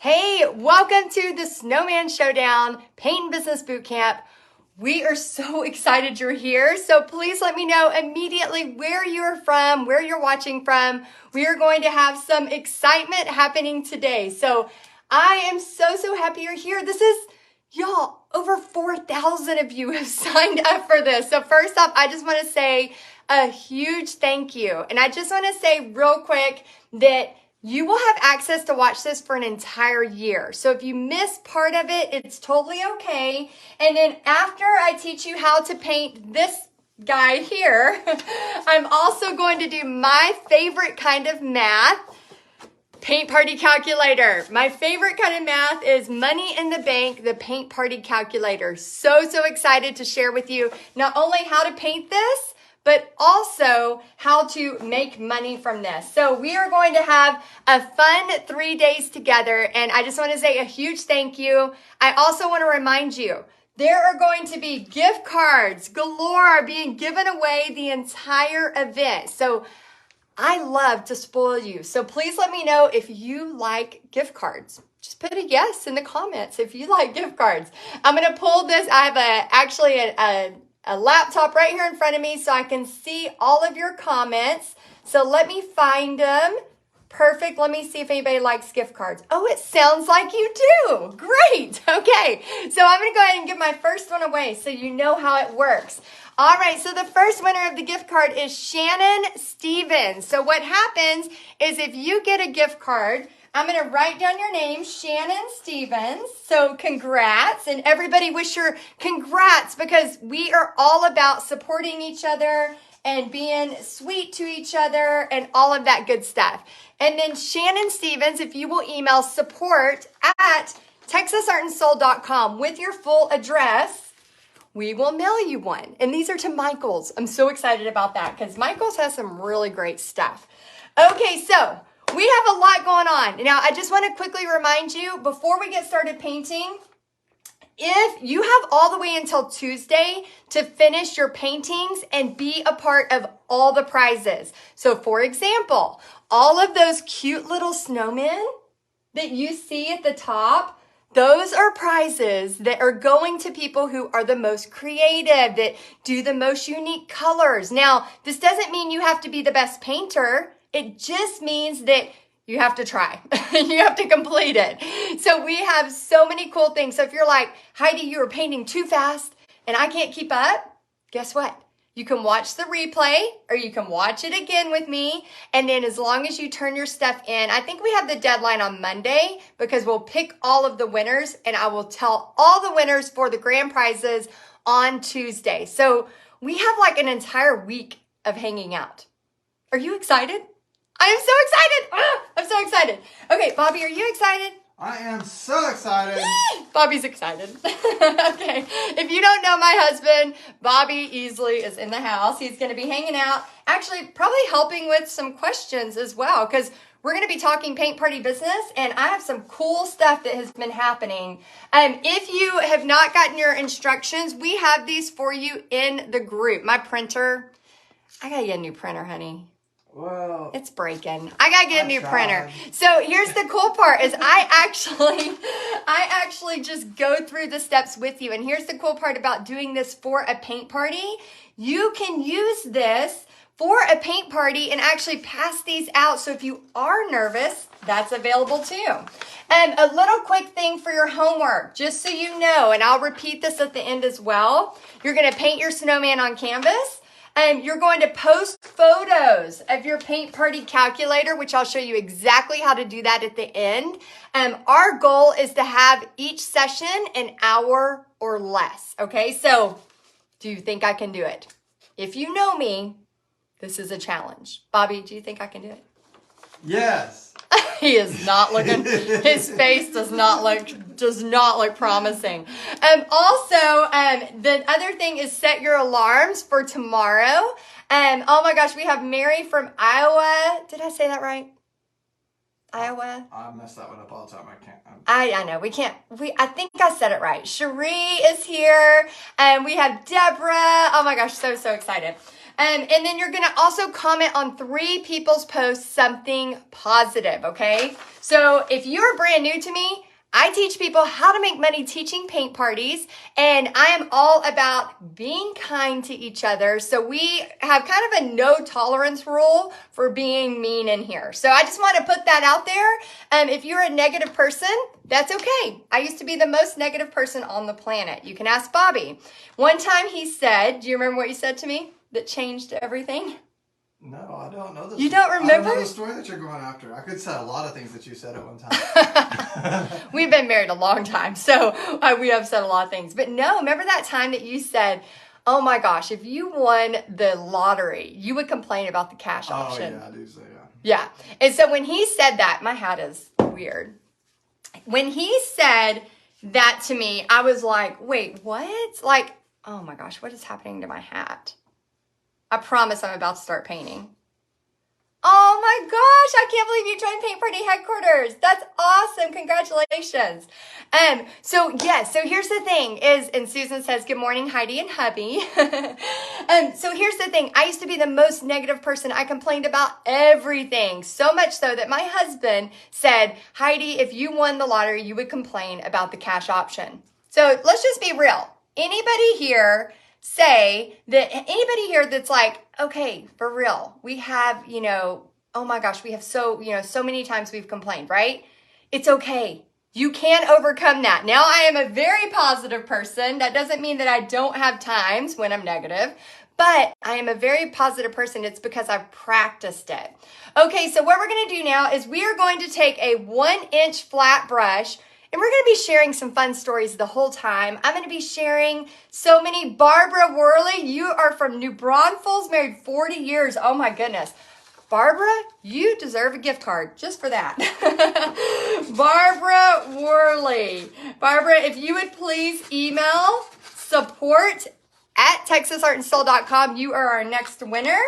Hey, welcome to the Snowman Showdown Paint and Business Bootcamp. We are so excited you're here. So please let me know immediately where you're from, where you're watching from. We are going to have some excitement happening today. So I am so happy you're here. This is, y'all, over 4,000 of you have signed up for this. So first off, I just want to say a huge thank you. And I just want to say real quick that you will have access to watch this for an entire year. So if you miss part of it, it's totally okay. And then after I teach you how to paint this guy here, I'm also going to do my favorite kind of math, paint party calculator. My favorite kind of math is money in the bank, the paint party calculator. So excited to share with you not only how to paint this, but also how to make money from this. So we are going to have a fun 3 days together. And I just want to say a huge thank you. I also want to remind you, there are going to be gift cards galore being given away the entire event. So I love to spoil you. So please let me know if you like gift cards. Just put a yes in the comments if you like gift cards. I'm going to pull this. I have actually a laptop right here in front of me so I can see all of your comments. So let me find them. Perfect. Let me see if anybody likes gift cards. Oh, it sounds like you do. Great. Okay. So I'm going to go ahead and give my first one away so you know how it works. All right. So the first winner of the gift card is Shannon Stevens. So what happens is if you get a gift card, I'm going to write down your name, Shannon Stevens. So congrats. And everybody wish her congrats because we are all about supporting each other and being sweet to each other and all of that good stuff. And then Shannon Stevens, if you will email support@texasartandsoul.com with your full address, we will mail you one. And these are to Michael's. I'm so excited about that because Michael's has some really great stuff. Okay, so we have a lot going on. Now, I just want to quickly remind you, before we get started painting, if you have all the way until Tuesday to finish your paintings and be a part of all the prizes. So, for example, all of those cute little snowmen that you see at the top, those are prizes that are going to people who are the most creative, that do the most unique colors. Now, this doesn't mean you have to be the best painter. It just means that you have to try. You have to complete it. So we have so many cool things. So if you're like, Heidi, you are painting too fast and I can't keep up, guess what? You can watch the replay or you can watch it again with me. And then as long as you turn your stuff in, I think we have the deadline on Monday because we'll pick all of the winners and I will tell all the winners for the grand prizes on Tuesday. So we have like an entire week of hanging out. Are you excited? I am so excited. I'm so excited. Okay, Bobby, are you excited? I am so excited. Bobby's excited. Okay. If you don't know my husband, Bobby Easley is in the house. He's going to be hanging out, actually probably helping with some questions as well, because we're going to be talking paint party business, and I have some cool stuff that has been happening. If you have not gotten your instructions, we have these for you in the group. My printer, I got to get a new printer, honey. Well, it's breaking. I gotta get a new printer. So here's the cool part is I actually just go through the steps with you. And here's the cool part about doing this for a paint party. You can use this for a paint party and actually pass these out. So if you are nervous, that's available too. And a little quick thing for your homework, just so you know, and I'll repeat this at the end as well. You're gonna paint your snowman on canvas. You're going to post photos of your paint party calculator, which I'll show you exactly how to do that at the end. Our goal is to have each session an hour or less. Okay, so do you think I can do it? If you know me, this is a challenge. Bobby, do you think I can do it? Yes. He is not looking, his face does not look promising. Also, the other thing is set your alarms for tomorrow. Oh my gosh, we have Mary from Iowa. Did I say that right? Iowa? I messed that one up all the time. I can't. I know. I think I said it right. Cherie is here. And we have Deborah. Oh my gosh, so excited. And then you're going to also comment on 3 people's posts something positive, okay? So if you're brand new to me, I teach people how to make money teaching paint parties, and I am all about being kind to each other. So we have kind of a no tolerance rule for being mean in here. So I just want to put that out there. If you're a negative person, that's okay. I used to be the most negative person on the planet. You can ask Bobby. One time he said, do you remember what you said to me that changed everything? No, I don't know this. You don't remember? I don't know the story that you're going after. I could say a lot of things that you said at one time. We've been married a long time, so we have said a lot of things. But no, remember that time that you said, oh my gosh, if you won the lottery, you would complain about the cash option. Oh, yeah, I do say that. Yeah. And so when he said that, my hat is weird. When he said that to me, I was like, wait, what? Like, oh my gosh, what is happening to my hat? I promise I'm about to start painting. Oh my gosh, I can't believe you joined Paint Party Headquarters. That's awesome. Congratulations. So here's the thing is, and Susan says, good morning, Heidi and hubby. So here's the thing. I used to be the most negative person. I complained about everything. So much so that my husband said, Heidi, if you won the lottery, you would complain about the cash option. So let's just be real. Anybody here that's like, okay, for real, we have, oh my gosh, we have so many times we've complained, right? It's okay. You can overcome that. Now I am a very positive person. That doesn't mean that I don't have times when I'm negative, but I am a very positive person. It's because I've practiced it. Okay, so what we're going to do now is we are going to take a 1-inch flat brush, and we're going to be sharing some fun stories the whole time. I'm going to be sharing so many. Barbara Worley, you are from New Braunfels, married 40 years. Oh my goodness. Barbara, you deserve a gift card just for that. Barbara Worley. Barbara, if you would please email support@texasartandstyle.com. You are our next winner.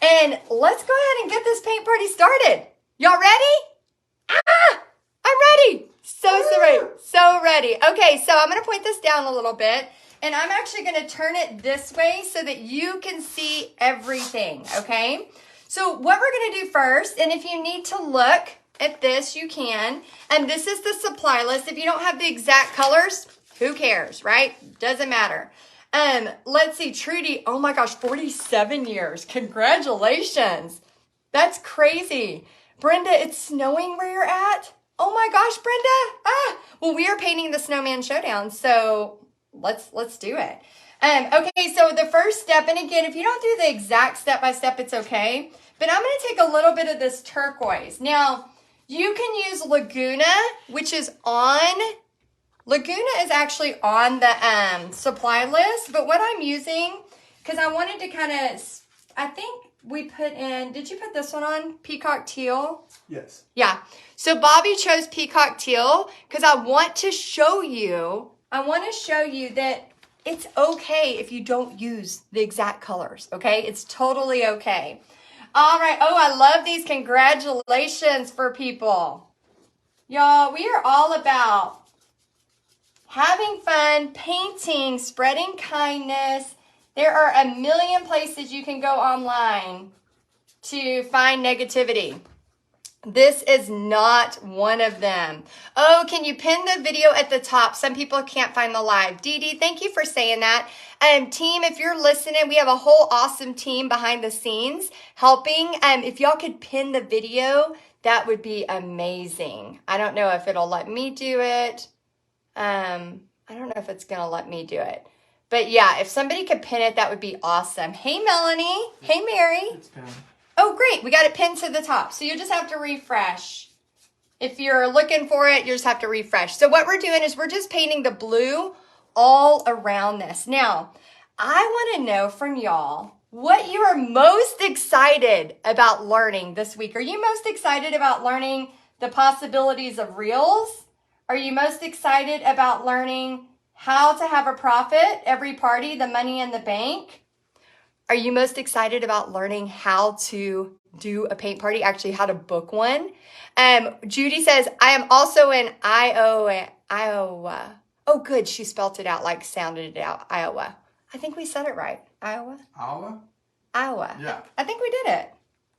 And let's go ahead and get this paint party started. Y'all ready? I'm ready. So ready. Okay, so I'm going to point this down a little bit, and I'm actually going to turn it this way so that you can see everything, okay? So what we're going to do first, and if you need to look at this, you can, and this is the supply list. If you don't have the exact colors, who cares, right? Doesn't matter. Let's see, Trudy, oh my gosh, 47 years. Congratulations. That's crazy. Brenda, it's snowing where you're at? Oh my gosh, Brenda. Well, we are painting the Snowman Showdown, so let's do it. Okay, so the first step, and again, if you don't do the exact step-by-step, it's okay, but I'm going to take a little bit of this turquoise. Now, you can use Laguna, which is actually on the supply list, but what I'm using, because I wanted to kind of, I think we put in, did you put this one on? Peacock Teal? Yes. Yeah. So Bobby chose Peacock Teal because I want to show you that it's okay if you don't use the exact colors, okay? It's totally okay. All right. Oh, I love these. Congratulations for people. Y'all, we are all about having fun, painting, spreading kindness. There are a million places you can go online to find negativity. This is not one of them. Oh, can you pin the video at the top? Some people can't find the live. Dee Dee, thank you for saying that. Team, if you're listening, we have a whole awesome team behind the scenes helping. If y'all could pin the video, that would be amazing. I don't know if it'll let me do it. I don't know if it's going to let me do it. But yeah, if somebody could pin it, that would be awesome. Hey, Melanie. Hey, Mary. It's pinned. Oh, great. We got it pinned to the top. So you just have to refresh. If you're looking for it, you just have to refresh. So what we're doing is we're just painting the blue all around this. Now, I want to know from y'all what you are most excited about learning this week. Are you most excited about learning the possibilities of reels? Are you most excited about learning how to have a profit, every party, the money in the bank? Are you most excited about learning how to do a paint party, actually how to book one? Judy says, I am also in Iowa. Oh, good. She spelt it out like sounded it out. Iowa. I think we said it right. Iowa? Iowa? Iowa. Yeah. I think we did it.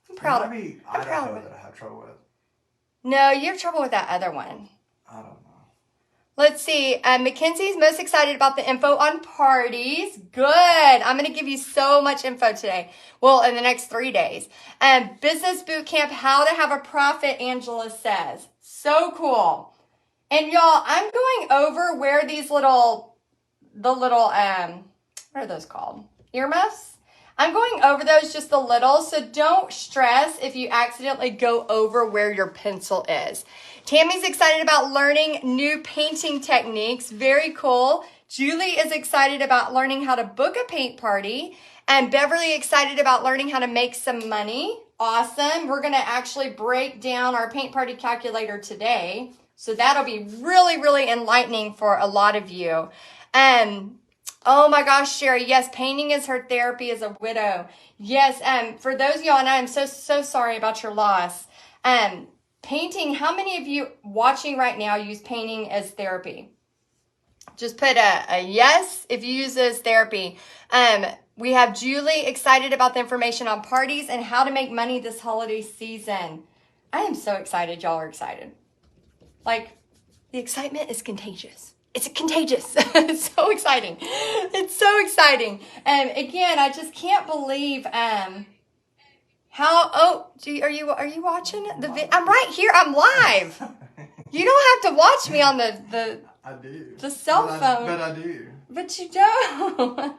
I'm proud of it. Maybe I'm proud Idaho of it. that I have trouble with. No, you have trouble with that other one. I don't know. Let's see. Mackenzie's most excited about the info on parties. Good. I'm going to give you so much info today. Well, in the next 3 days. Business Bootcamp, how to have a profit, Angela says. So cool. And y'all, I'm going over where what are those called? Earmuffs? I'm going over those just a little, so don't stress if you accidentally go over where your pencil is. Tammy's excited about learning new painting techniques. Very cool. Julie is excited about learning how to book a paint party. And Beverly excited about learning how to make some money. Awesome. We're going to actually break down our paint party calculator today. So that'll be really, really enlightening for a lot of you. Oh my gosh, Sherry. Yes, painting is her therapy as a widow. Yes, for those of y'all, and I'm so sorry about your loss. Painting, how many of you watching right now use painting as therapy? Just put a yes if you use it as therapy. We have Julie excited about the information on parties and how to make money this holiday season. I am so excited. Y'all are excited. Like, the excitement is contagious. It's contagious. It's so exciting. It's so exciting. And again, I just can't believe are you watching the I'm right here. I'm live. You don't have to watch me on the I do. The cell phone. But I do. But you don't.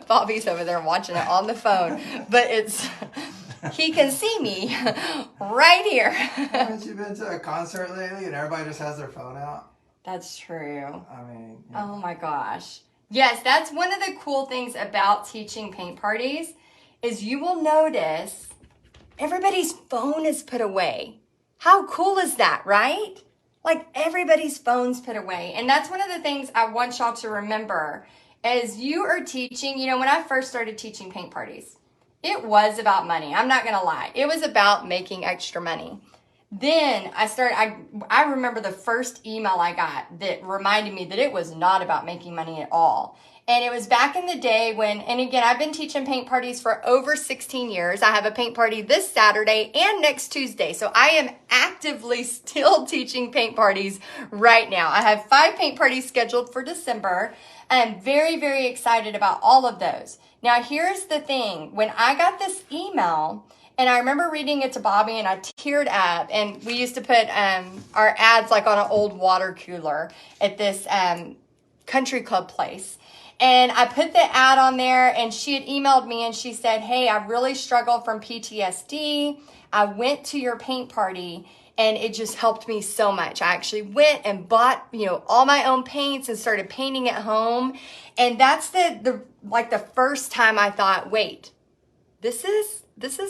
Bobby's over there watching it on the phone, but he can see me right here. Haven't you been to a concert lately and everybody just has their phone out? That's true. I mean, yeah. Oh my gosh. Yes, that's one of the cool things about teaching paint parties is you will notice everybody's phone is put away. How cool is that, right? Like everybody's phone's put away. And that's one of the things I want y'all to remember as you are teaching. When I first started teaching paint parties, it was about money. I'm not going to lie. It was about making extra money. Then I remember the first email I got that reminded me that it was not about making money at all. And it was back in the day and again, I've been teaching paint parties for over 16 years. I have a paint party this Saturday and next Tuesday. So I am actively still teaching paint parties right now. I have 5 paint parties scheduled for December. I'm very, very excited about all of those. Now, here's the thing. When I got this email, and I remember reading it to Bobby and I teared up, and we used to put our ads like on an old water cooler at this country club place. And I put the ad on there and she had emailed me and she said, hey, I really struggled from PTSD. I went to your paint party and it just helped me so much. I actually went and bought, all my own paints and started painting at home. And that's the first time I thought, wait, this is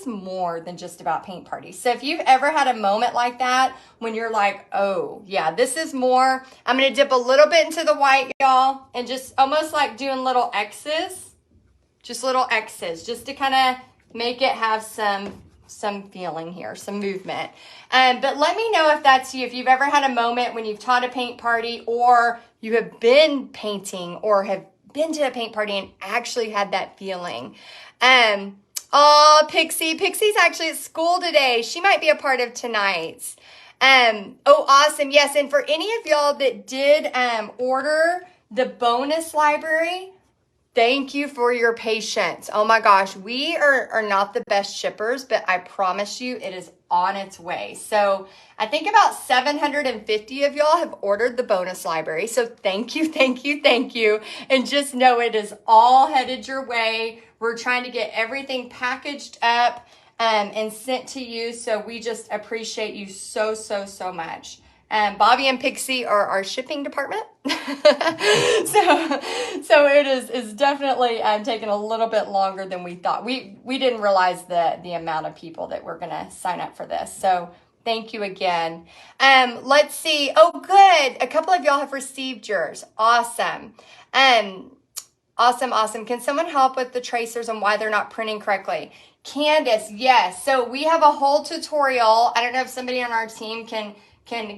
more than just about paint parties. So if you've ever had a moment like that when you're like, oh yeah, this is more, I'm going to dip a little bit into the white, y'all, and just almost like doing little X's, just to kind of make it have some feeling here, some movement. But let me know if that's you, if you've ever had a moment when you've taught a paint party or you have been painting or have been to a paint party and actually had that feeling. Oh, Pixie's actually at school today. She might be a part of tonight's. Oh, awesome. Yes. And for any of y'all that did order the bonus library, thank you for your patience. Oh my gosh, we are not the best shippers, but I promise you it is on its way. So I think about 750 of y'all have ordered the bonus library. So thank you. And just know it is all headed your way. We're trying to get everything packaged up and sent to you. So we just appreciate you so much. Bobby and Pixie are our shipping department. So it is definitely taking a little bit longer than we thought. We didn't realize the amount of people that were going to sign up for this. So thank you again. Let's see. Oh, good. A couple of y'all have received yours. Awesome. Awesome. Can someone help with the tracers and why they're not printing correctly? Candace, yes. So we have a whole tutorial. I don't know if somebody on our team can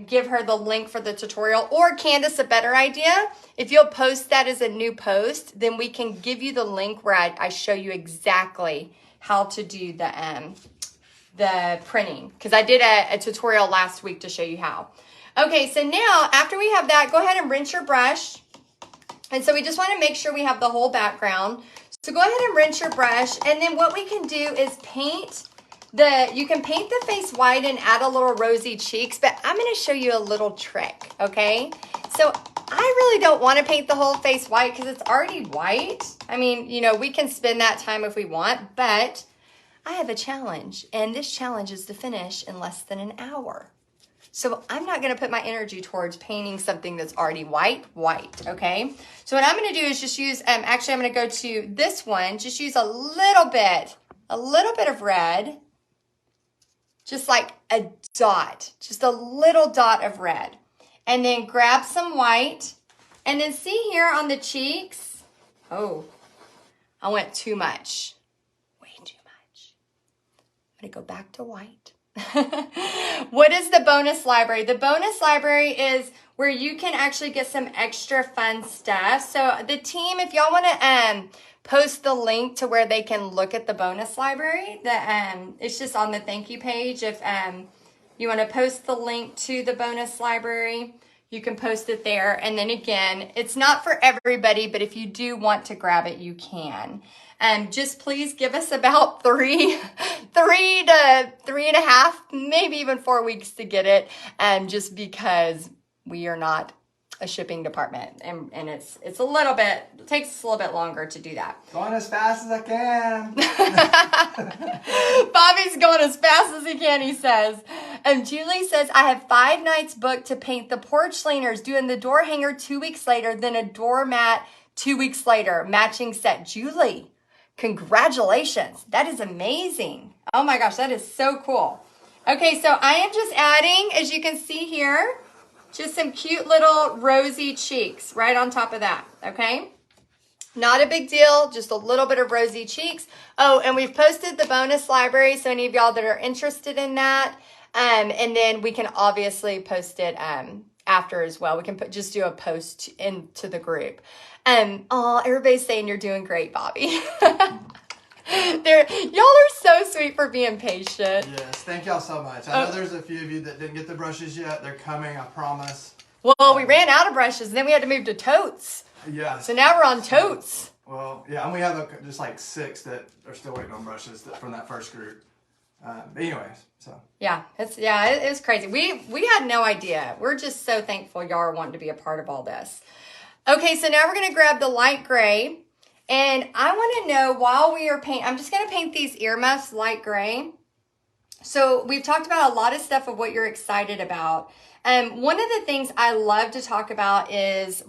give her the link for the tutorial, or Candace, a better idea, if you'll post that as a new post, then we can give you the link where I show you exactly how to do the printing, because I did a tutorial last week to show you how. Okay, so now after we have that, go ahead and rinse your brush. And so we just want to make sure we have the whole background. So go ahead and rinse your brush, and then what we can do is you can paint the face white and add a little rosy cheeks, but I'm going to show you a little trick, okay? So I really don't want to paint the whole face white because it's already white. I mean, you know, we can spend that time if we want, but I have a challenge, and this challenge is to finish in less than an hour. So I'm not going to put my energy towards painting something that's already white, okay? So what I'm going to do is just use, actually I'm going to go to this one, just use a little bit of red, just like a dot, just a little dot of red. And then grab some white, and then see here on the cheeks, oh, I went too much, way too much. I'm going to go back to white. What is the bonus library? The bonus library is where you can actually get some extra fun stuff. So the team, if y'all want to post the link to where they can look at the bonus library, it's just on the thank you page. If you want to post the link to the bonus library, you can post it there. And then again, it's not for everybody, but if you do want to grab it, you can. Just please give us about three to 3.5, maybe even 4 weeks to get it. Just because we are not a shipping department, and it takes us a little bit longer to do that. Going as fast as I can. Bobby's going as fast as he can, he says. And Julie says, I have 5 nights booked to paint the porch leaners, doing the door hanger 2 weeks later, then a doormat 2 weeks later, matching set. Julie, congratulations. That is amazing. Oh my gosh, that is so cool. Okay, so I am just adding, as you can see here, just some cute little rosy cheeks right on top of that, okay? Not a big deal, just a little bit of rosy cheeks. Oh, and we've posted the bonus library, so any of y'all that are interested in that, and then we can obviously post it after as well. We can just do a post into the group. Oh, everybody's saying you're doing great, Bobby. Y'all are so sweet for being patient. Yes, thank y'all so much. I know there's a few of you that didn't get the brushes yet. They're coming, I promise. Well, we ran out of brushes, and then we had to move to totes. Yes. So now we're on totes. Well, yeah, and we have just like 6 that are still waiting on brushes from that first group. But anyways, so. Yeah, it was crazy. We had no idea. We're just so thankful y'all are wanting to be a part of all this. Okay, so now we're going to grab the light gray. And I want to know, while we are painting, I'm just going to paint these earmuffs light gray. So we've talked about a lot of stuff of what you're excited about. One of the things I love to talk about is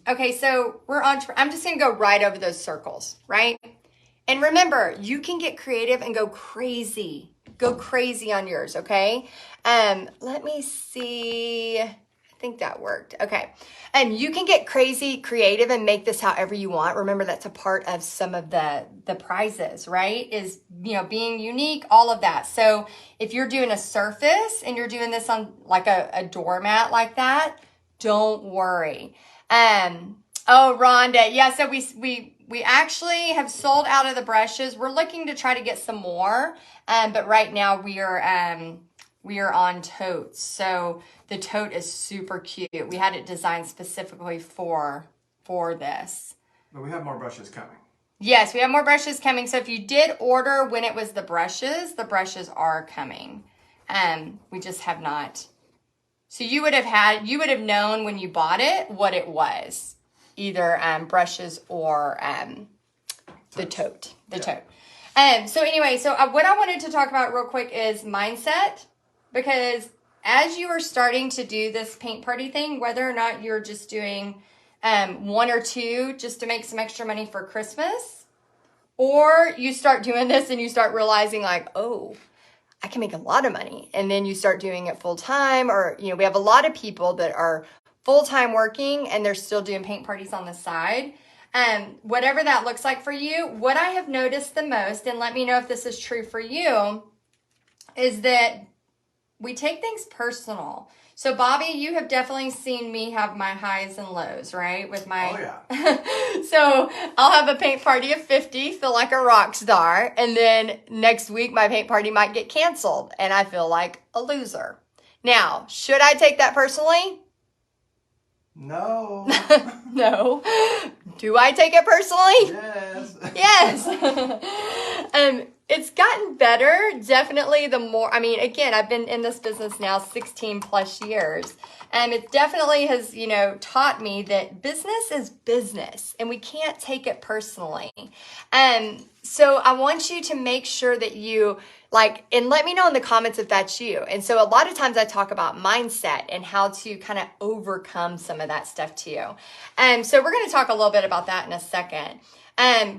okay, so I'm just going to go right over those circles, right? And remember, you can get creative and go crazy on yours, okay? Let me see. I think that worked. Okay. And you can get crazy creative and make this however you want. Remember, that's a part of some of the prizes, right? Is, being unique, all of that. So if you're doing a surface and you're doing this on like a doormat like that, don't worry. Oh, Rhonda. Yeah. So we actually have sold out of the brushes. We're looking to try to get some more. But right now we are on totes. So the tote is super cute. We had it designed specifically for this. But we have more brushes coming. Yes, we have more brushes coming. So if you did order when it was the brushes are coming. We just have not. So you would have known when you bought it what it was. Either brushes or the tote. Tote. So anyway, what I wanted to talk about real quick is mindset. Because as you are starting to do this paint party thing, whether or not you're just doing 1 or 2 just to make some extra money for Christmas, or you start doing this and you start realizing like, oh, I can make a lot of money. And then you start doing it full time, or, we have a lot of people that are full-time working and they're still doing paint parties on the side. Whatever that looks like for you, what I have noticed the most, and let me know if this is true for you, is that we take things personal. So Bobby, you have definitely seen me have my highs and lows, right? With my Oh yeah. So I'll have a paint party of 50, feel like a rock star, and then next week my paint party might get canceled and I feel like a loser. Now, should I take that personally? No. No. Do I take it personally? Yes. Yes. It's gotten better. Definitely the more, I mean, again, I've been in this business now 16 plus years. And it definitely has, taught me that business is business and we can't take it personally. So I want you to make sure that you and let me know in the comments if that's you. And so a lot of times I talk about mindset and how to kind of overcome some of that stuff too. So we're going to talk a little bit about that in a second.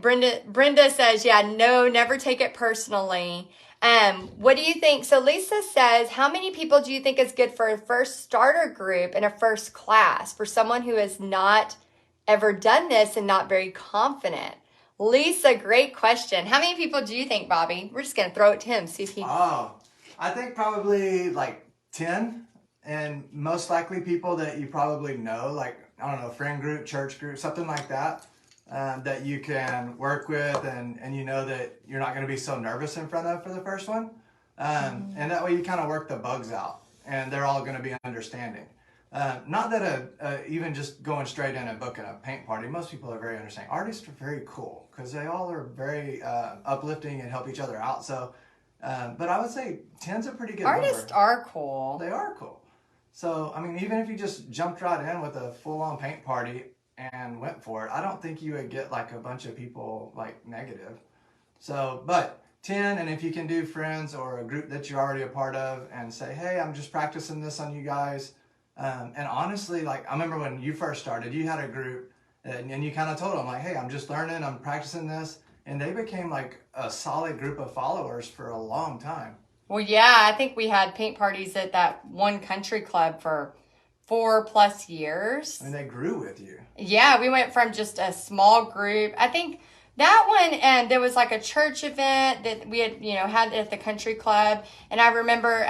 Brenda says, yeah, no, never take it personally. What do you think? So Lisa says, how many people do you think is good for a first starter group and a first class for someone who has not ever done this and not very confident? Lisa, great question. How many people do you think, Bobby? We're just going to throw it to him, see if he... Oh, I think probably like 10, and most likely people that you probably know, like, I don't know, friend group, church group, something like that, that you can work with and you know that you're not going to be so nervous in front of for the first one. And that way you kind of work the bugs out and they're all going to be understanding. Not that even just going straight in and booking a paint party, most people are very understanding. Artists are very cool because they all are very uplifting and help each other out. So, but I would say 10's a pretty good Artists number. are cool. They are cool. So, I mean, even if you just jumped right in with a full-on paint party and went for it, I don't think you would get like a bunch of people like negative. So, but 10, and if you can do friends or a group that you're already a part of and say, hey, I'm just practicing this on you guys. And honestly, like, I remember when you first started, you had a group and you kind of told them like, hey, I'm just learning, I'm practicing this. And they became like a solid group of followers for a long time. Well, yeah, I think we had paint parties at that one country club for 4+ years. And they grew with you. Yeah, we went from just a small group. I think that one, and there was like a church event that we had, had at the country club. And I remember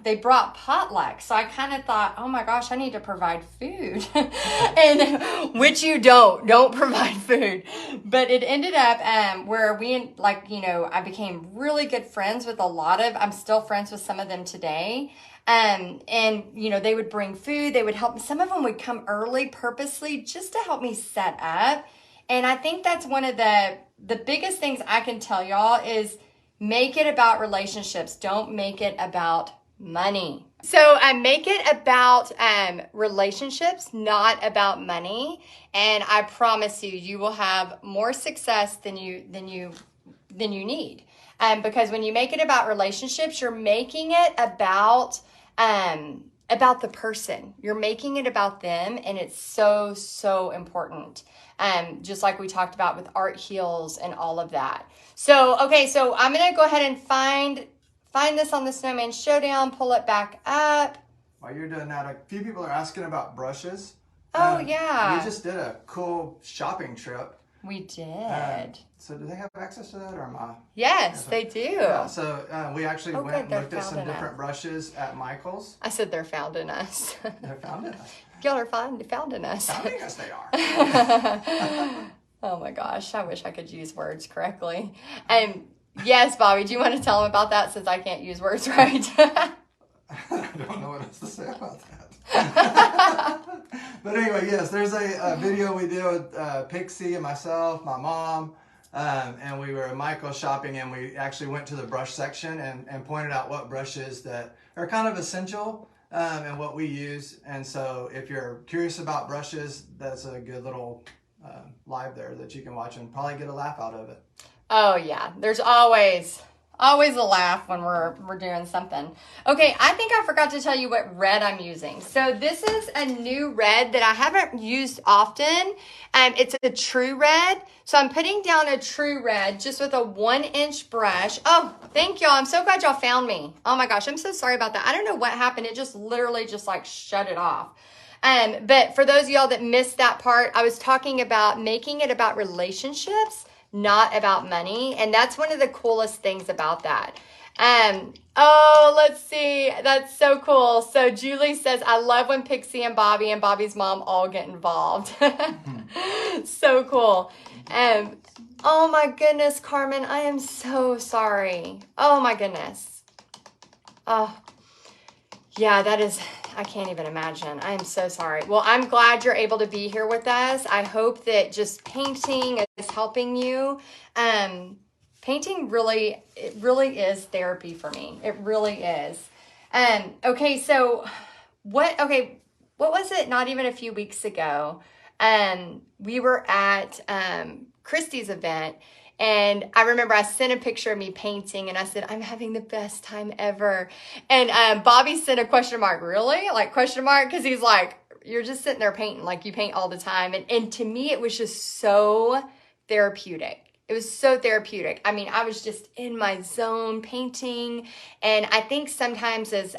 they brought potluck. So I kind of thought, oh my gosh, I need to provide food. And which you don't provide food. But it ended up where we, I became really good friends with I'm still friends with some of them today. And they would bring food, they would help. Some of them would come early purposely just to help me set up. And I think that's one of the biggest things I can tell y'all is make it about relationships. Don't make it about money. So make it about relationships, not about money. And I promise you will have more success than you need. Because when you make it about relationships, you're making it about the person. You're making it about them, and it's so, so important. Just like we talked about with art heals and all of that. So, okay, so I'm going to go ahead and find this on the Snowman Showdown, pull it back up. While you're doing that, a few people are asking about brushes. Oh, yeah. We just did a cool shopping trip. We did. So do they have access to that or am I? Yes, they do. Yeah, so we actually went and looked at some found in different brushes at Michael's. I said they're found in us. They're found in us. Y'all are found in us. Founding us they are. Oh my gosh, I wish I could use words correctly. And yes, Bobby, do you want to tell them about that since I can't use words right? I don't know what else to say about that. But anyway, yes, there's a video we did with Pixie and myself, my mom, and we were at Michael's shopping, and we actually went to the brush section and pointed out what brushes that are kind of essential and what we use. And so if you're curious about brushes, that's a good little live there that you can watch and probably get a laugh out of it. Oh yeah, there's always a laugh when we're doing something. Okay, I think I forgot to tell you what red I'm using. So this is a new red that I haven't used often. It's a true red. So I'm putting down a true red just with a 1-inch brush. Oh, thank y'all. I'm so glad y'all found me. Oh my gosh, I'm so sorry about that. I don't know what happened. It just literally just like shut it off. But for those of y'all that missed that part, I was talking about making it about relationships, not about money. And that's one of the coolest things about that. Oh, let's see. That's so cool. So Julie says, I love when Pixie and Bobby's mom all get involved. So cool. Oh my goodness, Carmen, I am so sorry. Oh my goodness. Oh, yeah, I can't even imagine. I am so sorry. Well, I'm glad you're able to be here with us. I hope that just painting is helping you. Painting it really is therapy for me. It really is. Okay, so what was it? Not even a few weeks ago. We were at Christy's event, and I remember I sent a picture of me painting, and I said, I'm having the best time ever. And Bobby sent a question mark, really? Like question mark? Because he's like, you're just sitting there painting, like you paint all the time. And to me, it was just so therapeutic. It was so therapeutic. I mean, I was just in my zone painting. And I think sometimes as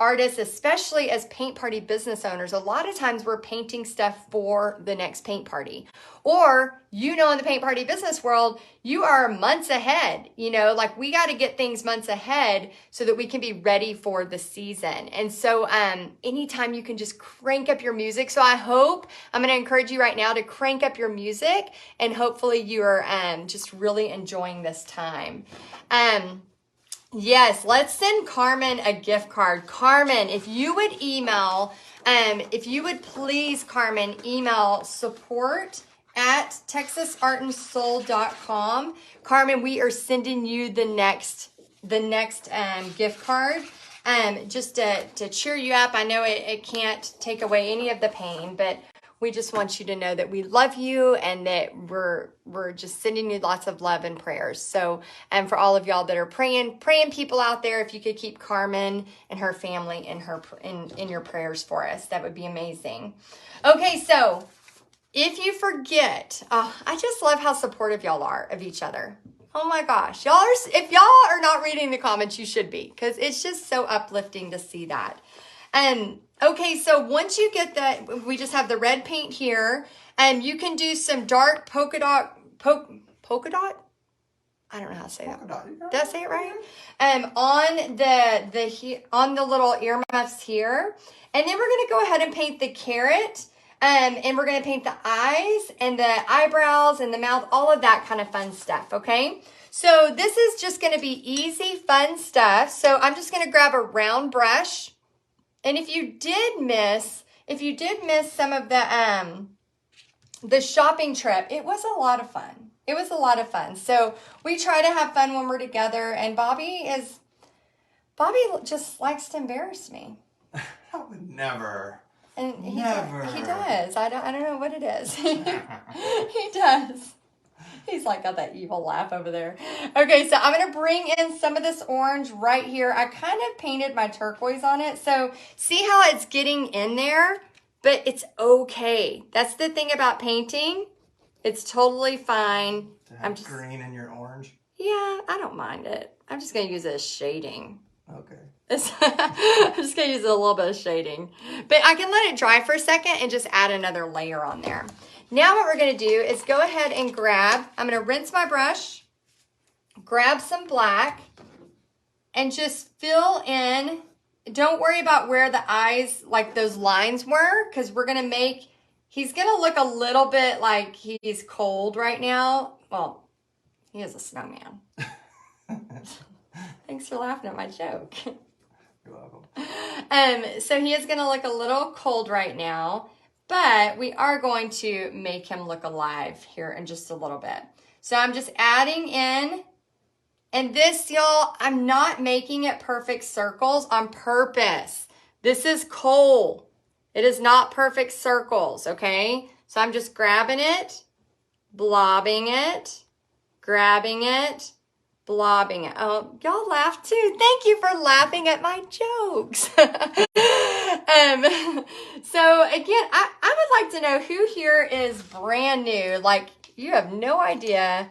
artists, especially as paint party business owners, a lot of times we're painting stuff for the next paint party. Or, in the paint party business world, you are months ahead. Like we got to get things months ahead so that we can be ready for the season. And so anytime you can just crank up your music. So I'm going to encourage you right now to crank up your music, and hopefully you are just really enjoying this time. Yes, let's send Carmen a gift card. Carmen, if you would please, Carmen, email support@texasartandsoul.com. Carmen, we are sending you the next gift card. Just to cheer you up. I know it can't take away any of the pain, but we just want you to know that we love you and that we're just sending you lots of love and prayers. So, and for all of y'all that are praying people out there, if you could keep Carmen and her family in your prayers for us, that would be amazing. Okay, so if you forget, I just love how supportive y'all are of each other. Oh my gosh, if y'all are not reading the comments, you should be, because it's just so uplifting to see that. Okay, so once you get that, we just have the red paint here, and you can do some dark polka dot? I don't know how to say that. Did I say it right? On the little earmuffs here, and then we're gonna go ahead and paint the carrot, and we're gonna paint the eyes and the eyebrows and the mouth, all of that kind of fun stuff. Okay, so this is just gonna be easy, fun stuff. So I'm just gonna grab a round brush. And if you did miss some of the shopping trip, it was a lot of fun. It was a lot of fun. So we try to have fun when we're together, and Bobby just likes to embarrass me. I would never. And he does. I don't know what it is. He does. He's like got that evil laugh over there. Okay, so I'm going to bring in some of this orange right here. I kind of painted my turquoise on it. So see how it's getting in there? But it's okay. That's the thing about painting. It's totally fine. I'm just green in your orange? Yeah, I don't mind it. I'm just going to use it as shading. Okay. I'm just going to use a little bit of shading. But I can let it dry for a second and just add another layer on there. Now what we're going to do is go ahead and I'm going to rinse my brush, grab some black, and just fill in. Don't worry about where the eyes, like those lines were, because we're going to he's going to look a little bit like he's cold right now. Well, he is a snowman. Thanks for laughing at my joke. You're welcome. So he is going to look a little cold right now. But we are going to make him look alive here in just a little bit. So I'm just adding in. And this, y'all, I'm not making it perfect circles on purpose. This is coal. It is not perfect circles, okay? So I'm just grabbing it, blobbing it, grabbing it, blobbing it. Oh, y'all laughed too. Thank you for laughing at my jokes. So again, I would like to know who here is brand new. Like, you have no idea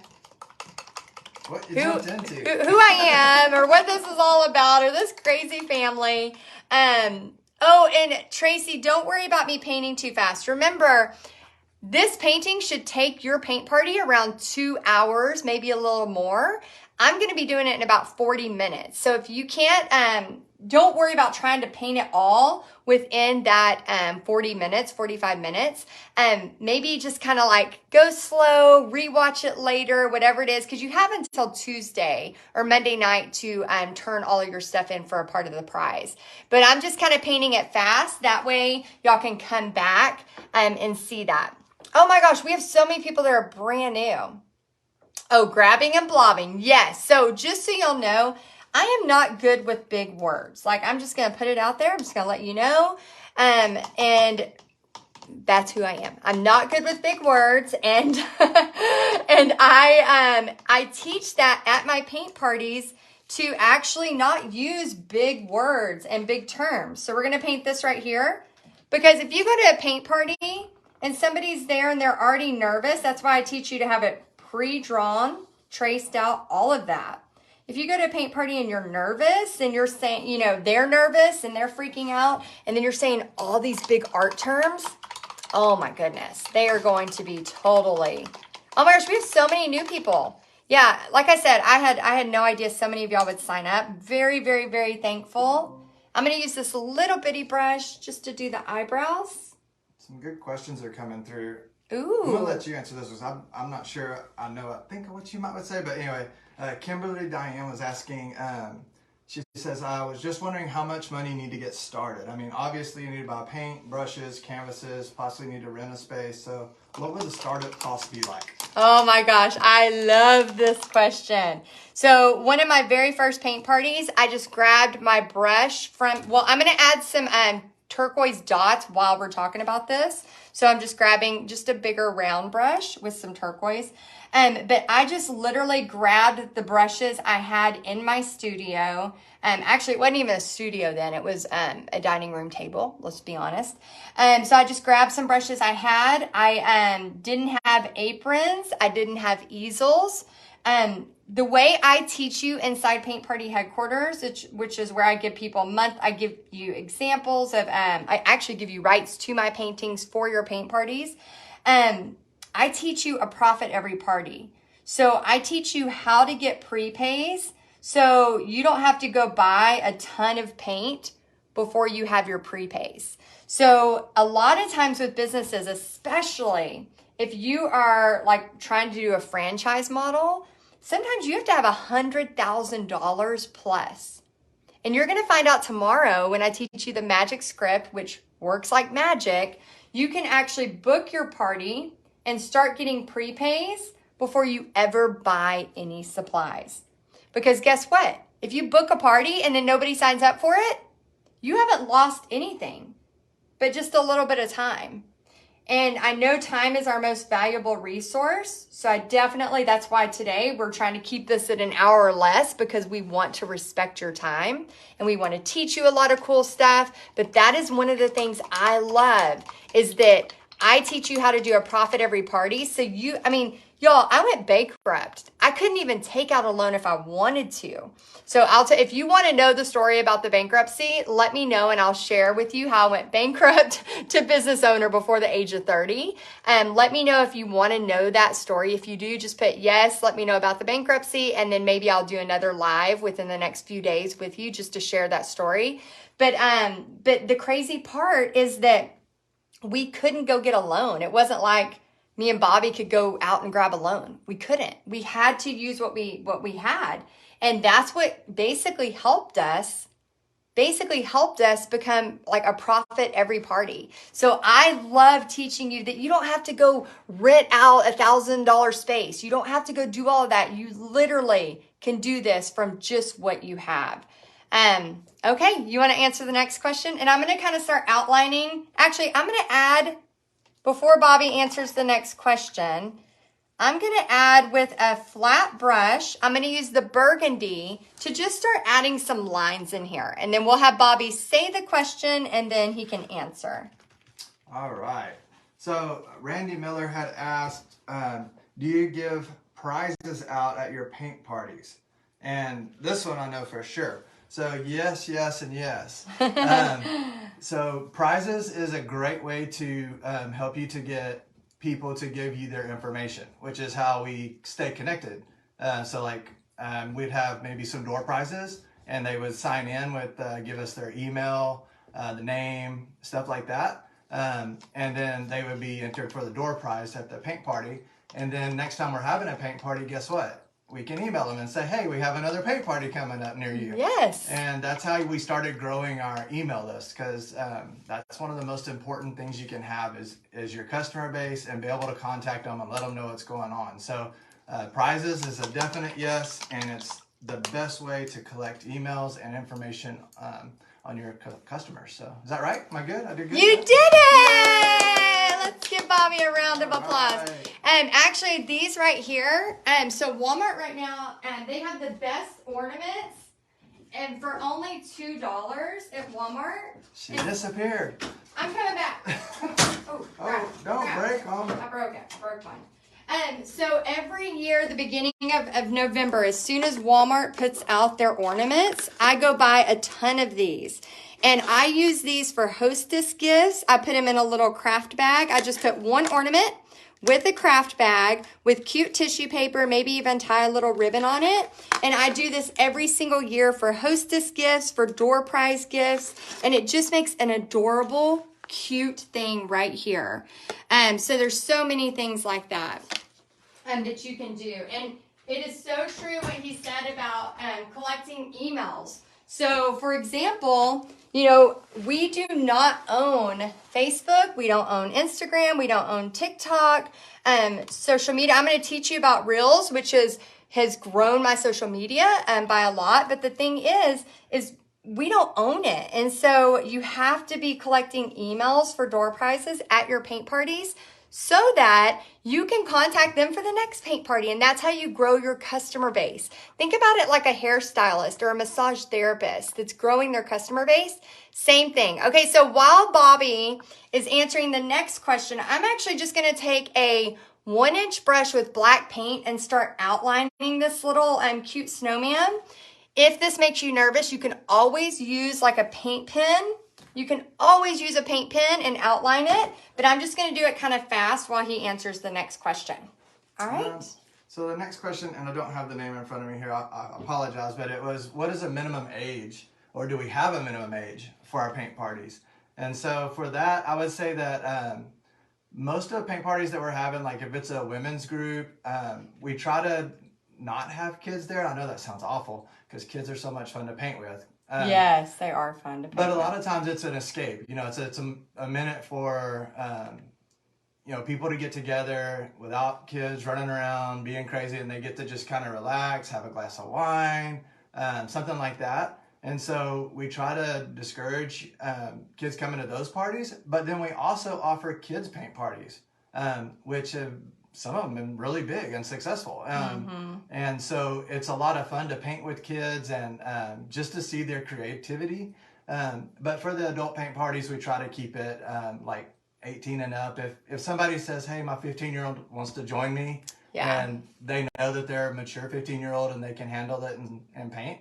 what you jumped into. Who I am or what this is all about, or this crazy family. Oh, and Tracy, don't worry about me painting too fast. Remember, this painting should take your paint party around 2 hours, maybe a little more. I'm going to be doing it in about 40 minutes. So if you can't, don't worry about trying to paint it all within that 40 minutes, 45 minutes. Maybe just kind of like go slow, rewatch it later, whatever it is, because you have until Tuesday or Monday night to turn all of your stuff in for a part of the prize. But I'm just kind of painting it fast. That way y'all can come back and see that. Oh my gosh, we have so many people that are brand new. Oh, grabbing and blobbing. Yes. So just so y'all know, I am not good with big words. Like, I'm just going to put it out there. I'm just going to let you know. And that's who I am. I'm not good with big words. And, and I teach that at my paint parties to actually not use big words and big terms. So we're going to paint this right here. Because if you go to a paint party and somebody's there and they're already nervous, that's why I teach you to have it pre-drawn, traced out, all of that. If you go to a paint party and you're nervous and you're saying, you know, they're nervous and they're freaking out, and then you're saying all these big art terms, oh my goodness, they are going to be totally, oh my gosh, we have so many new people. Yeah, like I said, I had no idea so many of y'all would sign up. Very, very, very thankful. I'm going to use this little bitty brush just to do the eyebrows. Some good questions are coming through. Ooh. I'm going to let you answer this because I'm not sure I think what you might say. But anyway, Kimberly Diane was asking, she says, I was just wondering how much money you need to get started. I mean, obviously you need to buy paint, brushes, canvases, possibly need to rent a space. So what would the startup cost be like? Oh my gosh, I love this question. So one of my very first paint parties, I just grabbed my brush from, well, I'm going to add some turquoise dots while we're talking about this. So I'm just grabbing just a bigger round brush with some turquoise. But I just literally grabbed the brushes I had in my studio. Actually, it wasn't even a studio then. It was a dining room table, let's be honest. So I just grabbed some brushes I had. I didn't have aprons. I didn't have easels. The way I teach you inside Paint Party headquarters, which is where I give people I give you examples of, I actually give you rights to my paintings for your paint parties. I teach you a profit every party. So I teach you how to get prepays so you don't have to go buy a ton of paint before you have your prepays. So a lot of times with businesses, especially if you are like trying to do a franchise model, sometimes you have to have $100,000 plus. And you're going to find out tomorrow when I teach you the magic script, which works like magic. You can actually book your party and start getting prepays before you ever buy any supplies. Because guess what? If you book a party and then nobody signs up for it, you haven't lost anything, but just a little bit of time. And I know time is our most valuable resource. So that's why today we're trying to keep this at an hour or less, because we want to respect your time and we want to teach you a lot of cool stuff. But that is one of the things I love, is that I teach you how to do a profit every party. So y'all, I went bankrupt. I couldn't even take out a loan if I wanted to. So if you want to know the story about the bankruptcy, let me know and I'll share with you how I went bankrupt to business owner before the age of 30. Let me know if you want to know that story. If you do, just put yes, let me know about the bankruptcy, and then maybe I'll do another live within the next few days with you just to share that story. But the crazy part is that we couldn't go get a loan. It wasn't like me and Bobby could go out and grab a loan. We couldn't. We had to use what we had. And that's what basically helped us become like a profit every party. So I love teaching you that you don't have to go rent out $1,000 space. You don't have to go do all of that. You literally can do this from just what you have. Okay, you want to answer the next question? And I'm going to kind of start outlining. Actually, I'm going to add, before Bobby answers the next question, I'm going to add with a flat brush, I'm going to use the burgundy to just start adding some lines in here. And then we'll have Bobby say the question and then he can answer. All right. So Randy Miller had asked, do you give prizes out at your paint parties? And this one I know for sure. So yes, yes, and yes. So prizes is a great way to help you to get people to give you their information, which is how we stay connected. So like we'd have maybe some door prizes, and they would sign in with, give us their email, the name, stuff like that. And then they would be entered for the door prize at the paint party. And then next time we're having a paint party, guess what? We can email them and say, hey, we have another paint party coming up near you. Yes. And that's how we started growing our email list, because that's one of the most important things you can have is your customer base, and be able to contact them and let them know what's going on. So prizes is a definite yes, and it's the best way to collect emails and information on your customers. So is that right? Am I good? I did good? You did it! Let's give Bobby a round of applause. Right. Actually, these right here, so Walmart right now, they have the best ornaments, and for only $2 at Walmart. She disappeared. I'm coming back. Oh, don't break them. I broke it. I broke mine. So every year, the beginning of November, as soon as Walmart puts out their ornaments, I go buy a ton of these. And I use these for hostess gifts. I put them in a little craft bag. I just put one ornament with a craft bag with cute tissue paper, maybe even tie a little ribbon on it. And I do this every single year for hostess gifts, for door prize gifts. And it just makes an adorable, cute thing right here. So there's so many things like that that you can do. And it is so true what he said about collecting emails. So for example, we do not own Facebook. We don't own Instagram. We don't own TikTok. Social media. I'm going to teach you about Reels, which has grown my social media by a lot. But the thing is we don't own it. And so you have to be collecting emails for door prizes at your paint parties, so that you can contact them for the next paint party. And that's how you grow your customer base. Think about it like a hairstylist or a massage therapist that's growing their customer base. Same thing. Okay, so while Bobby is answering the next question, I'm actually just going to take a 1-inch brush with black paint and start outlining this little cute snowman. If this makes you nervous, you can always use like a paint pen. You can always use a paint pen and outline it, but I'm just going to do it kind of fast while he answers the next question. All right? So the next question, and I don't have the name in front of me here, I apologize, but it was, what is a minimum age, or do we have a minimum age for our paint parties? And so for that, I would say that most of the paint parties that we're having, like if it's a women's group, we try to not have kids there. I know that sounds awful, because kids are so much fun to paint with. Yes, they are fun to paint. But a lot of times it's an escape. It's a minute for people to get together without kids running around being crazy, and they get to just kind of relax, have a glass of wine, something like that. And so we try to discourage kids coming to those parties. But then we also offer kids paint parties, which have some of them been really big and successful. And so it's a lot of fun to paint with kids and just to see their creativity. But for the adult paint parties, we try to keep it like 18 and up. If somebody says, hey, my 15-year-old wants to join me, and they know that they're a mature 15-year-old and they can handle it and paint,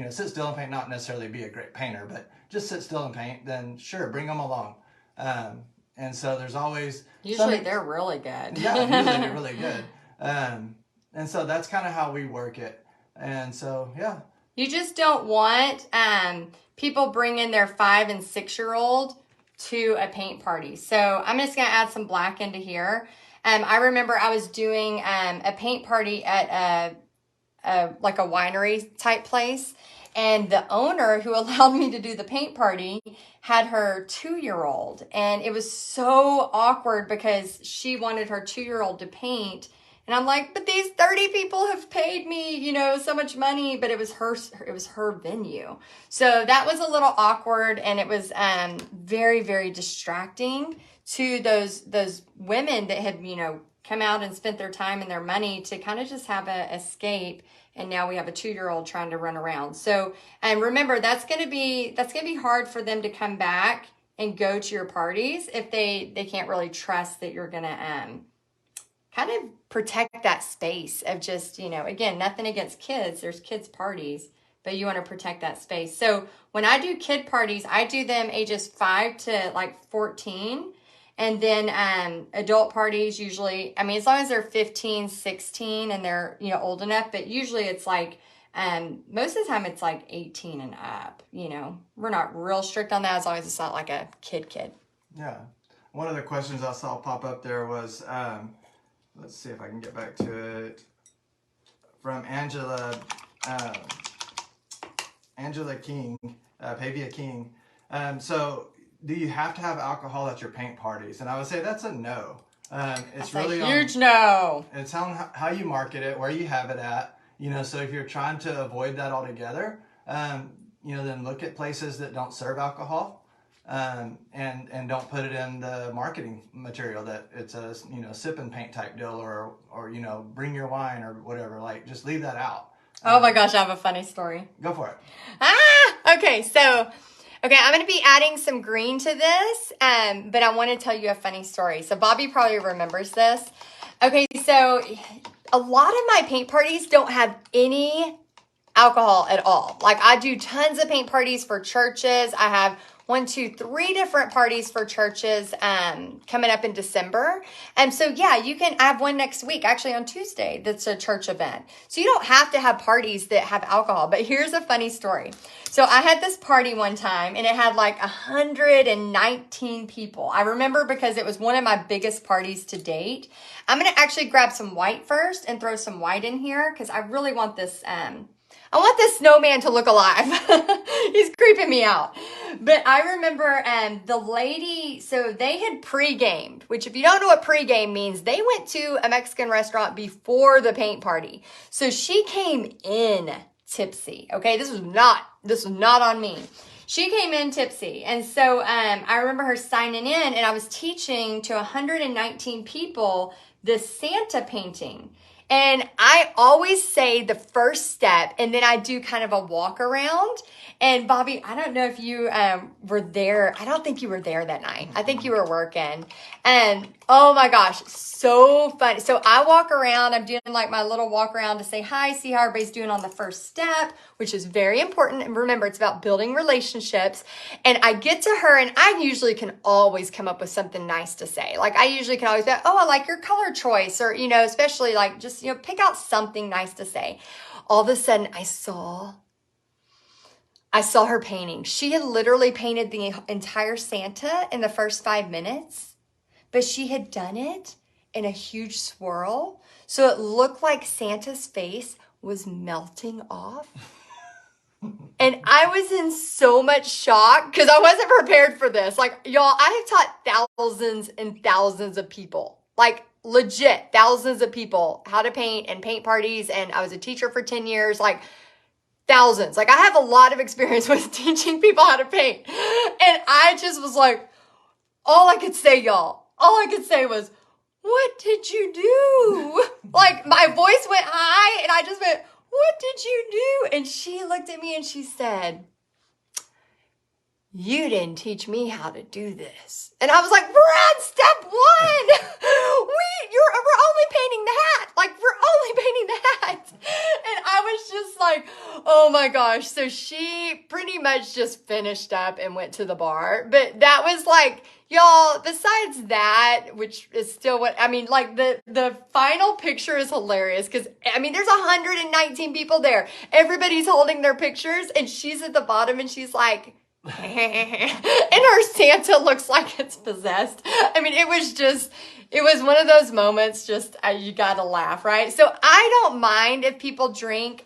sit still and paint, not necessarily be a great painter, but just sit still and paint, then sure, bring them along. And so there's always... Usually they're really good. Yeah, usually they're really good. And so that's kind of how we work it. And so, yeah. You just don't want people bringing their 5- and 6-year-old to a paint party. So I'm just going to add some black into here. I remember I was doing a paint party at a winery type place. And the owner who allowed me to do the paint party had her 2-year-old. And it was so awkward because she wanted her 2-year-old to paint. And I'm like, but these 30 people have paid me, so much money. But it was her venue. So that was a little awkward. And it was very, very distracting to those women that had, come out and spent their time and their money to kind of just have a escape. And now we have a 2-year-old trying to run around. So, and remember, that's going to be hard for them to come back and go to your parties if they can't really trust that you're going to kind of protect that space of just, again, nothing against kids. There's kids parties, but you want to protect that space. So when I do kid parties, I do them ages 5 to 14. And then adult parties usually, I mean, as long as they're 15, 16 and they're, you know, old enough, but usually it's like, most of the time it's like 18 and up, you know. We're not real strict on that as long as it's not like a kid. Yeah. One of the questions I saw pop up there was, let's see if I can get back to it, from Angela King, Pavia King. So do you have to have alcohol at your paint parties? And I would say that's a no. It's That's really a huge no. It's on how you market it, where you have it at. You know, so if you're trying to avoid that altogether, you know, then look at places that don't serve alcohol, and don't put it in the marketing material that it's a, you know, sip and paint type deal, or you know, bring your wine or whatever. Like, just leave that out. Oh my gosh, I have a funny story. Go for it. Okay, so I'm going to be adding some green to this, but I want to tell you a funny story. So Bobby probably remembers this. Okay, so a lot of my paint parties don't have any alcohol at all. Like, I do tons of paint parties for churches. I have 3 different parties for churches coming up in December. And so, yeah, I have one next week, actually on Tuesday, that's a church event. So you don't have to have parties that have alcohol. But here's a funny story. So I had this party one time and it had like 119 people. I remember because it was one of my biggest parties to date. I'm going to actually grab some white first and throw some white in here because I really want this I want this snowman to look alive. He's creeping me out. But I remember the lady, so they had pre-gamed, which if you don't know what pre-game means, they went to a Mexican restaurant before the paint party. So she came in tipsy. Okay, this was not on me. She came in tipsy. And so I remember her signing in and I was teaching to 119 people this Santa painting. And I always say the first step, and then I do kind of a walk around. And Bobby, I don't know if you were there. I don't think you were there that night. I think you were working. And oh my gosh, so fun. So I walk around. I'm doing like my little walk around to say hi, see how everybody's doing on the first step, which is very important. And remember, it's about building relationships. And I get to her, and I usually can always come up with something nice to say. Like, I usually can always be like, oh, I like your color choice, or, you know, especially like just, you know, pick out something nice to say. All of a sudden, I saw her painting. She had literally painted the entire Santa in the first 5 minutes, but she had done it in a huge swirl. So it looked like Santa's face was melting off. And I was in so much shock because I wasn't prepared for this. Like, y'all, I have taught thousands and thousands of people, like legit thousands of people how to paint and paint parties. And I was a teacher for 10 years, like thousands. Like, I have a lot of experience with teaching people how to paint. And I just was like, all I could say was, what did you do? Like, my voice went high and I just went, what did you do? And she looked at me and she said, you didn't teach me how to do this. And I was like, we're on step 1. We're only painting the hat. Like, we're only painting the hat. And I was just like, oh my gosh. So she pretty much just finished up and went to the bar. But that was like, y'all, besides that, which is still what, I mean, like the final picture is hilarious because, I mean, there's 119 people there. Everybody's holding their pictures and she's at the bottom and she's like, and her Santa looks like it's possessed. I mean, it was one of those moments, just you gotta laugh, right? So I don't mind if people drink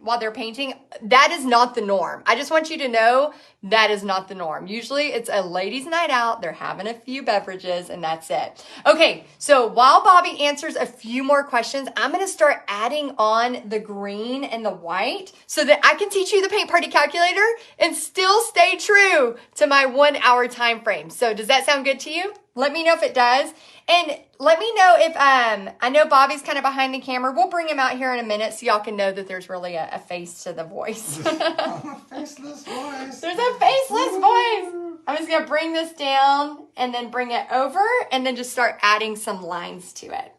while they're painting. That is not the norm. I just want you to know that is not the norm. Usually it's a ladies' night out. They're having a few beverages and that's it. Okay, so while Bobby answers a few more questions, I'm gonna start adding on the green and the white so that I can teach you the paint party calculator and still stay true to my 1 hour time frame. So does that sound good to you? Let me know if it does. And let me know if, I know Bobby's kind of behind the camera. We'll bring him out here in a minute so y'all can know that there's really a face to the voice. A faceless voice. There's a faceless voice. I'm just going to bring this down and then bring it over and then just start adding some lines to it.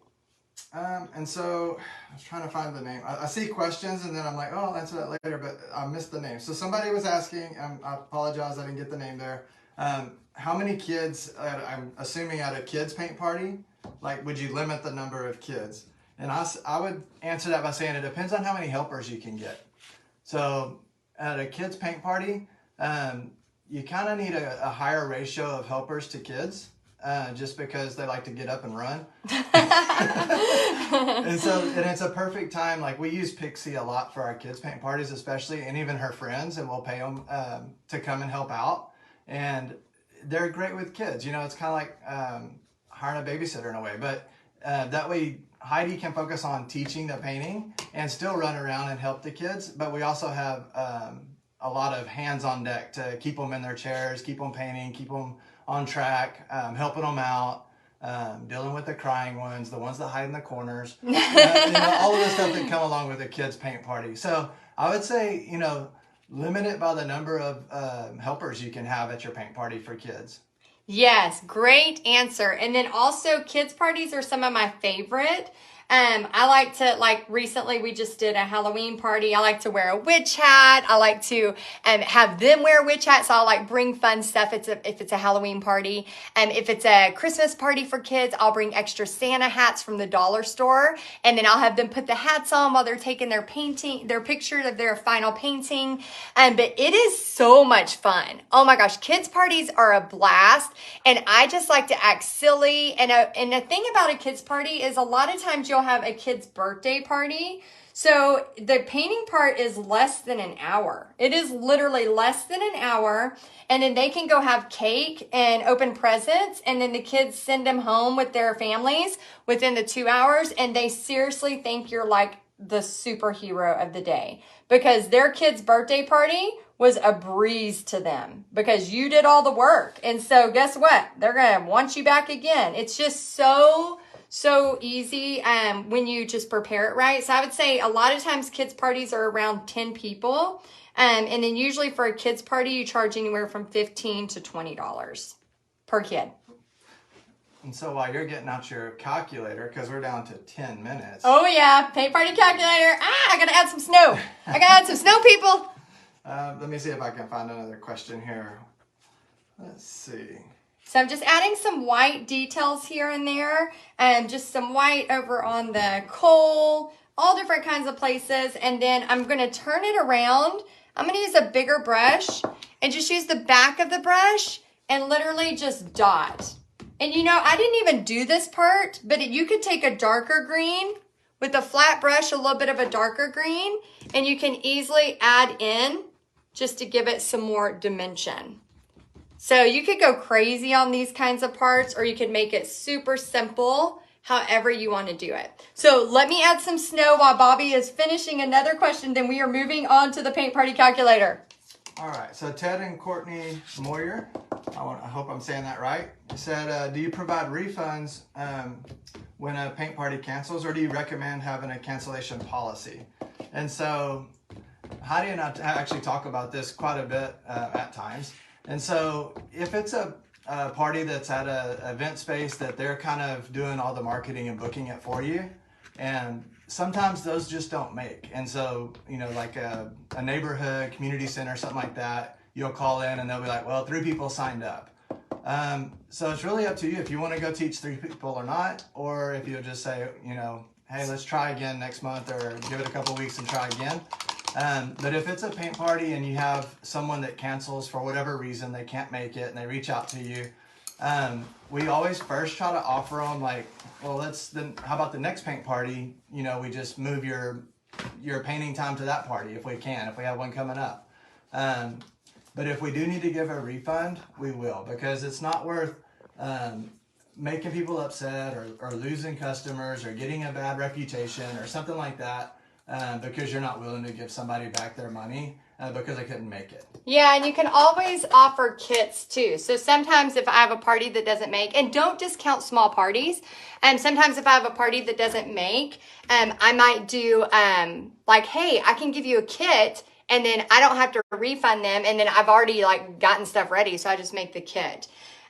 And so I was trying to find the name. I see questions and then I'm like, oh, I'll answer that later, but I missed the name. So somebody was asking, I apologize, I didn't get the name there. How many kids, I'm assuming at a kids paint party, like would you limit the number of kids? And I would answer that by saying it depends on how many helpers you can get. So at a kids paint party, you kind of need a higher ratio of helpers to kids, just because they like to get up and run. And it's a perfect time. Like we use Pixie a lot for our kids paint parties, especially, and even her friends, and we'll pay them to come and help out. And they're great with kids. You know, it's kind of like hiring a babysitter in a way, but that way Heidi can focus on teaching the painting and still run around and help the kids. But we also have a lot of hands on deck to keep them in their chairs, keep them painting, keep them on track, helping them out, dealing with the crying ones, the ones that hide in the corners, you know, all of the stuff that come along with a kids paint party. So I would say, you know, limit it by the number of helpers you can have at your paint party for kids. Yes, great answer. And then also kids parties are some of my favorite. I like to, like recently we just did a Halloween party. I like to wear a witch hat. I like to have them wear witch hats. So I'll like bring fun stuff if it's a Halloween party. If it's a Christmas party for kids, I'll bring extra Santa hats from the dollar store. And then I'll have them put the hats on while they're taking their picture of their final painting. But it is so much fun. Oh my gosh, kids parties are a blast. And I just like to act silly. And the thing about a kids party is a lot of times you'll have a kid's birthday party. So the painting part is less than an hour. It is literally less than an hour. And then they can go have cake and open presents. And then the kids send them home with their families within the 2 hours. And they seriously think you're like the superhero of the day, because their kid's birthday party was a breeze to them because you did all the work. And so guess what? They're going to want you back again. It's just so easy when you just prepare it right. So I would say a lot of times kids parties are around 10 people. And then usually for a kids party, you charge anywhere from $15 to $20 per kid. And so while you're getting out your calculator, because we're down to 10 minutes. Oh yeah, paint party calculator. I got to add some snow. I got to add some snow, people. Let me see if I can find another question here. Let's see. So I'm just adding some white details here and there, and just some white over on the coal, all different kinds of places. And then I'm going to turn it around. I'm going to use a bigger brush and just use the back of the brush and literally just dot. And you know, I didn't even do this part, but you could take a darker green with a flat brush, a little bit of a darker green, and you can easily add in just to give it some more dimension. So you could go crazy on these kinds of parts, or you could make it super simple, however you want to do it. So let me add some snow while Bobby is finishing another question. Then we are moving on to the paint party calculator. All right, so Ted and Courtney Moyer, I hope I'm saying that right, said, do you provide refunds when a paint party cancels, or do you recommend having a cancellation policy? And so Heidi and I actually talk about this quite a bit at times. And so if it's a party that's at an event space that they're kind of doing all the marketing and booking it for you, and sometimes those just don't make. And so, you know, like a neighborhood community center, something like that, you'll call in and they'll be like, well, 3 people signed up. So it's really up to you if you want to go teach 3 people or not, or if you'll just say, you know, hey, let's try again next month, or give it a couple weeks and try again. But if it's a paint party and you have someone that cancels for whatever reason, they can't make it, and they reach out to you, we always first try to offer them like, well, how about the next paint party? You know, we just move your painting time to that party if we can, if we have one coming up. But if we do need to give a refund, we will, because it's not worth making people upset or losing customers or getting a bad reputation or something like that. Because you're not willing to give somebody back their money because they couldn't make it. Yeah, and you can always offer kits too. So sometimes if I have a party that doesn't make, and don't discount small parties, sometimes if I have a party that doesn't make, I might do like, hey, I can give you a kit, and then I don't have to refund them, and then I've already like gotten stuff ready, so I just make the kit.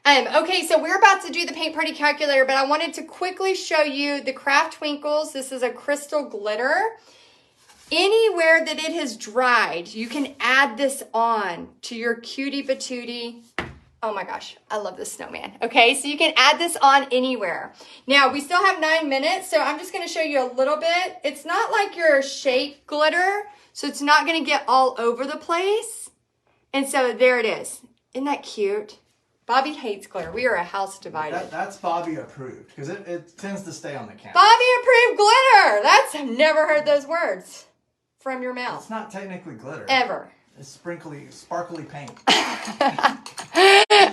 Okay, so we're about to do the paint party calculator, but I wanted to quickly show you the Craft Twinkles. This is a crystal glitter. Anywhere that it has dried, you can add this on to your cutie patootie. Oh my gosh, I love this snowman. Okay, so you can add this on anywhere. Now, we still have 9 minutes, so I'm just gonna show you a little bit. It's not like your shape glitter, so it's not gonna get all over the place. And so there it is. Isn't that cute? Bobby hates glitter. We are a house divided. That's Bobby approved, because it tends to stay on the camera. Bobby approved glitter! I've never heard those words from your mouth. It's not technically glitter. Ever. It's sparkly paint.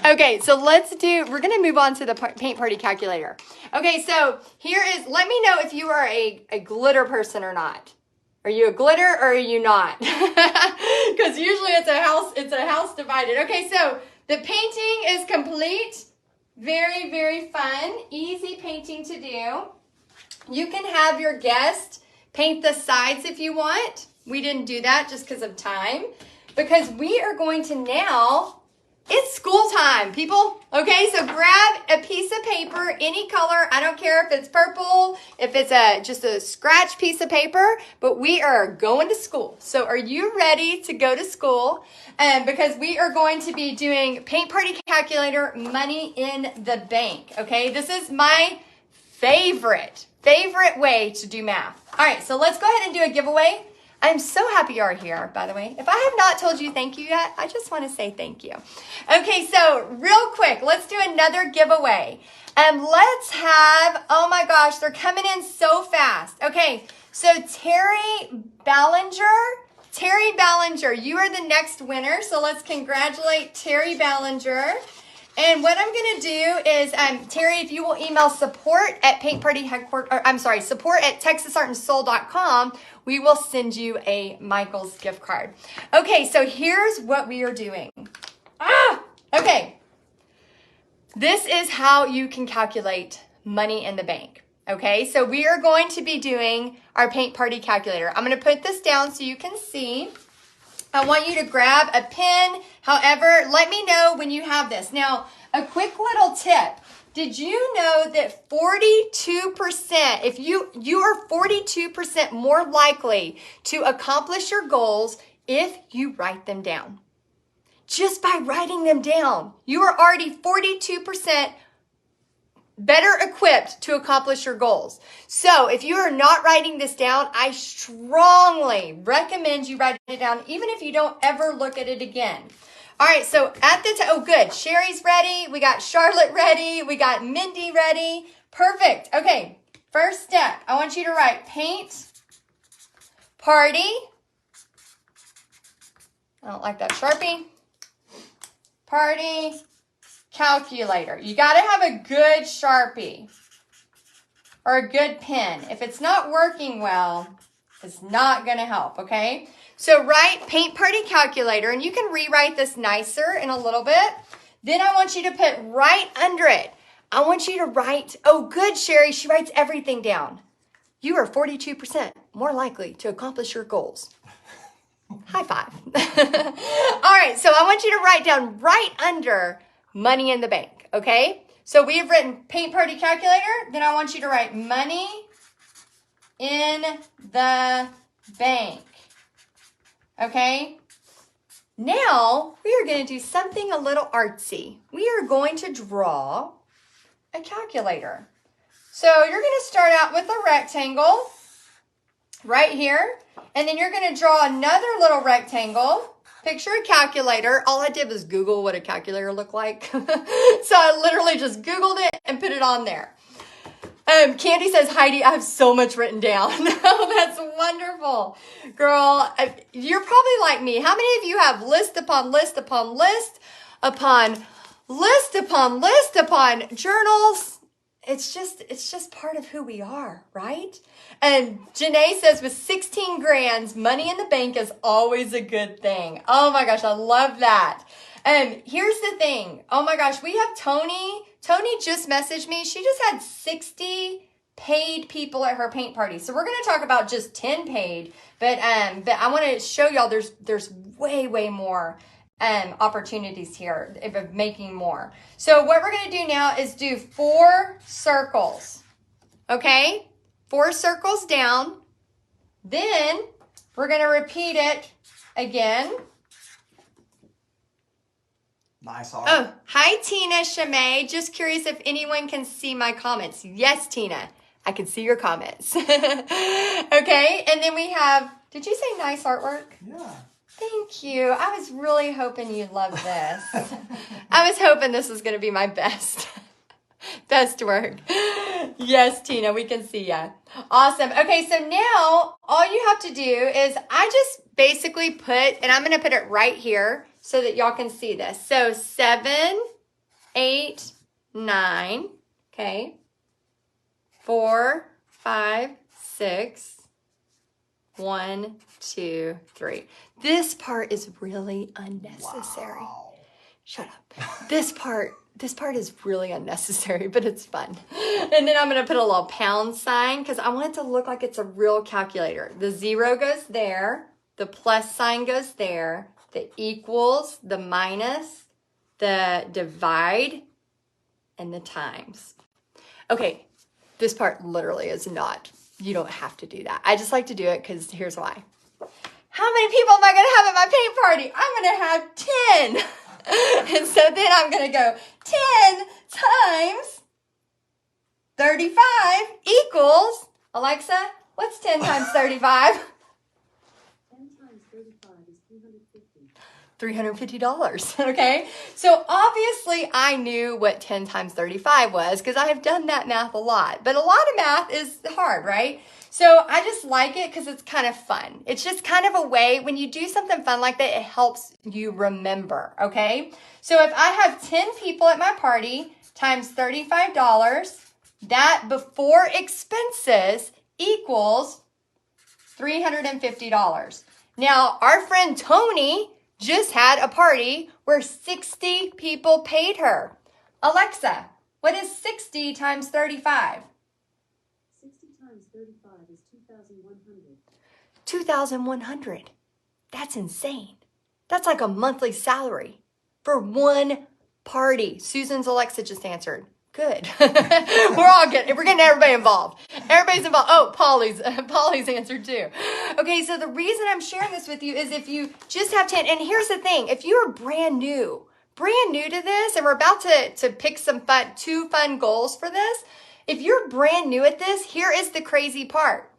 Okay, so we're going to move on to the paint party calculator. Okay, so here is, let me know if you are a glitter person or not. Are you a glitter or are you not? Because usually it's a house divided. Okay, so the painting is complete. Very, very fun. Easy painting to do. You can have your guest paint the sides if you want. We didn't do that just because of time. Because we are going to now, it's school time, people. Okay, so grab a piece of paper, any color. I don't care if it's purple, if it's just a scratch piece of paper, but we are going to school. So are you ready to go to school? Because we are going to be doing Paint Party Calculator, Money in the Bank. Okay, this is my favorite way to do math. All right, so let's go ahead and do a giveaway. I'm so happy you're here, by the way. If I have not told you thank you yet, I just want to say thank you. Okay, so real quick, let's do another giveaway. And let's have, oh my gosh, they're coming in so fast. Okay, so Terry Ballinger, you are the next winner. So let's congratulate Terry Ballinger. And what I'm going to do is, Terry, if you will email support at texasartandsoul.com, we will send you a Michael's gift card. Okay, so here's what we are doing. Okay. This is how you can calculate money in the bank. Okay, so we are going to be doing our paint party calculator. I'm going to put this down so you can see. I want you to grab a pen. However, let me know when you have this. Now, a quick little tip. Did you know that 42%, if you are 42% more likely to accomplish your goals if you write them down? Just by writing them down, you are already 42% better equipped to accomplish your goals. So if you are not writing this down, I strongly recommend you write it down, even if you don't ever look at it again. All right, so oh good, Sherry's ready. We got Charlotte ready. We got Mindy ready. Perfect. Okay, first step, I want you to write paint party. I don't like that Sharpie. Party calculator. You got to have a good Sharpie or a good pen. If it's not working well, it's not going to help, okay? So write paint party calculator, and you can rewrite this nicer in a little bit. Then I want you to put right under it. I want you to write, oh good, Sherry, she writes everything down. You are 42% more likely to accomplish your goals. High five. All right, so I want you to write down right under money in the bank, okay? So we have written paint party calculator. Then I want you to write money in the bank, okay? Now we are going to do something a little artsy. We are going to draw a calculator. So you're going to start out with a rectangle right here, and then you're going to draw another little rectangle. Picture a calculator. All I did was Google what a calculator looked like. So I literally just Googled it and put it on there. Candy says, Heidi, I have so much written down. Oh, that's wonderful. Girl, you're probably like me. How many of you have list upon list upon list upon list upon list upon journals? It's just part of who we are, right? And Janae says, with 16 grands, money in the bank is always a good thing. Oh my gosh, I love that. Here's the thing. Oh my gosh, we have Tony. Tony just messaged me. She just had 60 paid people at her paint party. So we're going to talk about just 10 paid, but I want to show y'all there's way more opportunities here of making more. So what we're going to do now is do 4 circles. Okay? 4 circles down. Then we're going to repeat it again. nice art. Oh, hi, Tina Shamay. Just curious if anyone can see my comments. Yes, Tina, I can see your comments. Okay, and then we have, did you say nice artwork? Yeah. Thank you. I was really hoping you'd love this. I was hoping this was going to be my best work. Yes, Tina, we can see ya. Awesome. Okay, so now all you have to do is I just basically put, and I'm going to put it right here so that y'all can see this. So 7, 8, 9, okay, 4, 5, 6, 1, 2, 3. This part is really unnecessary. Wow. Shut up. This part is really unnecessary, but it's fun. And then I'm going to put a little pound sign because I want it to look like it's a real calculator. The 0 goes there. The plus sign goes there. The equals, the minus, the divide, and the times. Okay, this part literally is not, you don't have to do that. I just like to do it because here's why. How many people am I going to have at my paint party? I'm going to have 10. And so then I'm going to go 10 times 35 equals, Alexa, what's 10 times 35? 10 times 35 is $350. $350, okay? So obviously I knew what 10 times 35 was because I have done that math a lot. But a lot of math is hard, right? So I just like it because it's kind of fun. It's just kind of a way, when you do something fun like that, it helps you remember, okay? So if I have 10 people at my party times $35, that before expenses equals $350. Now, our friend Tony just had a party where 60 people paid her. Alexa, what is 60 times 35? 60 times 35 is 2,100. 2,100. That's insane. That's like a monthly salary for one party. Susan's Alexa just answered. Good. We're getting everybody involved. Everybody's involved. Oh, Polly's answered too. Okay, so the reason I'm sharing this with you is if you just have 10, and here's the thing, if you're brand new to this, and we're about to pick two fun goals for this, if you're brand new at this, here is the crazy part.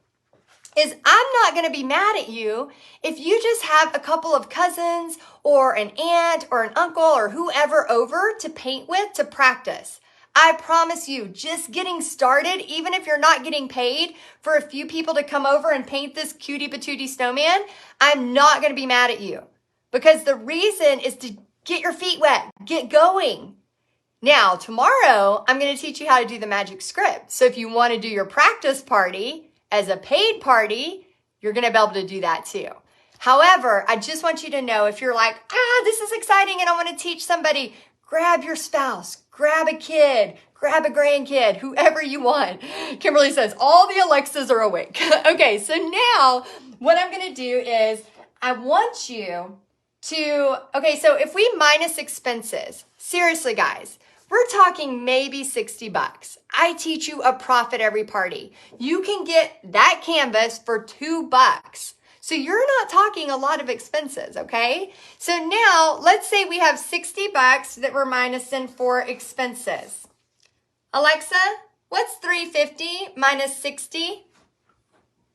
Is I'm not going to be mad at you if you just have a couple of cousins or an aunt or an uncle or whoever over to paint with to practice. I promise you, just getting started, even if you're not getting paid for a few people to come over and paint this cutie patootie snowman, I'm not going to be mad at you because the reason is to get your feet wet, get going. Now, tomorrow, I'm going to teach you how to do the magic script. So if you want to do your practice party as a paid party, you're going to be able to do that too. However, I just want you to know if you're like, this is exciting and I want to teach somebody, grab your spouse, grab a kid, grab a grandkid, whoever you want. Kimberly says, all the Alexas are awake. Okay, so now what I'm going to do is I want you to, okay, so if we minus expenses, seriously guys, we're talking maybe $60. I teach you a profit every party. You can get that canvas for $2. So you're not talking a lot of expenses, okay? So now let's say we have $60 that we're minusing for expenses. Alexa, what's $350 minus 60?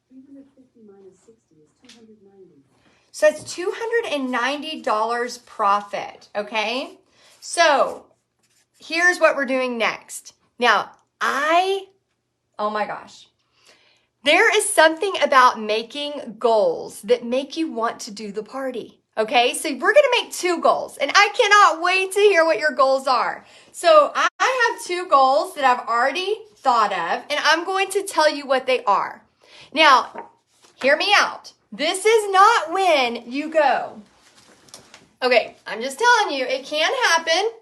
350 minus 60 is 290. So that's $290 profit, okay? So here's what we're doing next. Now, oh my gosh. There is something about making goals that make you want to do the party, okay? So we're going to make 2 goals, and I cannot wait to hear what your goals are. So I have 2 goals that I've already thought of, and I'm going to tell you what they are. Now, hear me out. This is not when you go. Okay, I'm just telling you, it can happen.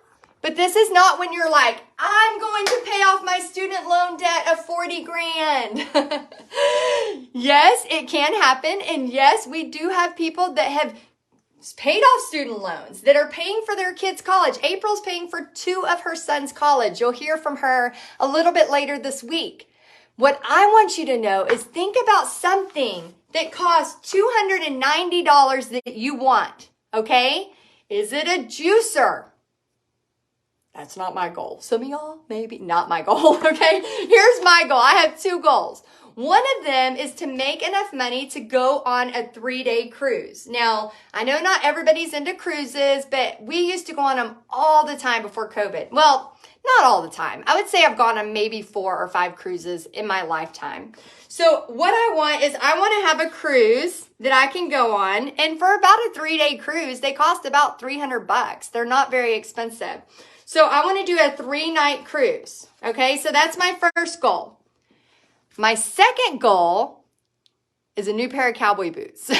But this is not when you're like, I'm going to pay off my student loan debt of 40 grand. Yes, it can happen. And yes, we do have people that have paid off student loans that are paying for their kids' college. April's paying for 2 of her sons' college. You'll hear from her a little bit later this week. What I want you to know is think about something that costs $290 that you want, okay? Is it a juicer? That's not my goal. Some of y'all, maybe not my goal, okay? Here's my goal. I have 2 goals. One of them is to make enough money to go on a 3-day cruise. Now, I know not everybody's into cruises, but we used to go on them all the time before COVID. Well, not all the time. I would say I've gone on maybe 4 or 5 cruises in my lifetime. So what I want is I want to have a cruise that I can go on. And for about a 3-day cruise, they cost about $300. They're not very expensive. So I want to do a 3-night cruise. Okay, so that's my first goal. My second goal is a new pair of cowboy boots.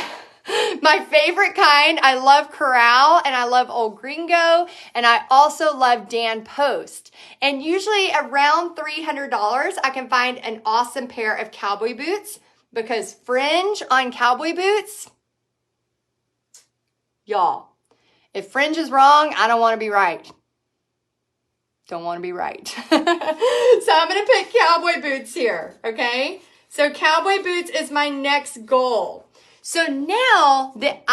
My favorite kind. I love Corral and I love Old Gringo and I also love Dan Post. And usually around $300, I can find an awesome pair of cowboy boots because fringe on cowboy boots, y'all, if fringe is wrong, I don't want to be right. Don't want to be right. So I'm going to pick cowboy boots here, okay? So cowboy boots is my next goal. So now that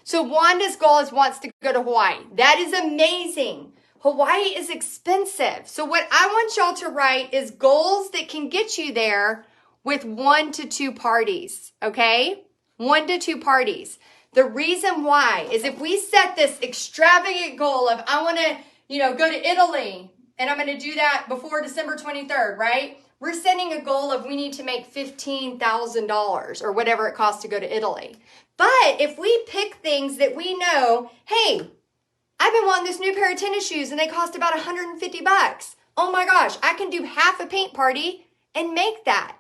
so Wanda's goal is wants to go to Hawaii. That is amazing. Hawaii is expensive. So what I want y'all to write is goals that can get you there with 1 to 2 parties, okay? 1 to 2 parties. The reason why is if we set this extravagant goal of I want to go to Italy, and I'm going to do that before December 23rd, right? We're setting a goal of we need to make $15,000 or whatever it costs to go to Italy. But if we pick things that we know, hey, I've been wanting this new pair of tennis shoes and they cost about $150. Oh my gosh, I can do half a paint party and make that.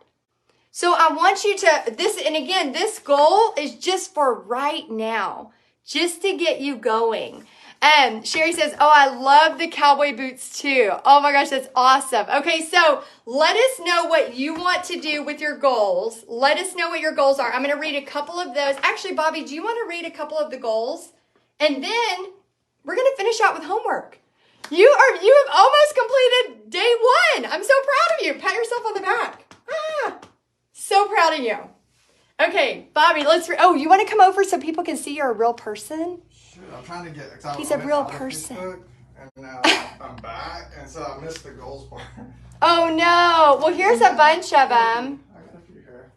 So I want you to, this goal is just for right now, just to get you going. Sherry says, oh, I love the cowboy boots too. Oh my gosh, that's awesome. Okay, so let us know what you want to do with your goals. Let us know what your goals are. I'm going to read a couple of those. Actually, Bobby, do you want to read a couple of the goals? And then we're going to finish out with homework. You have almost completed day 1. I'm so proud of you. Pat yourself on the back. So proud of you. Okay, Bobby, you want to come over so people can see you're a real person? I'm trying to get. He's a real person. Facebook, and now I'm back, and so I missed the goals part. Oh no! Well, here's a bunch of them. I got a few here.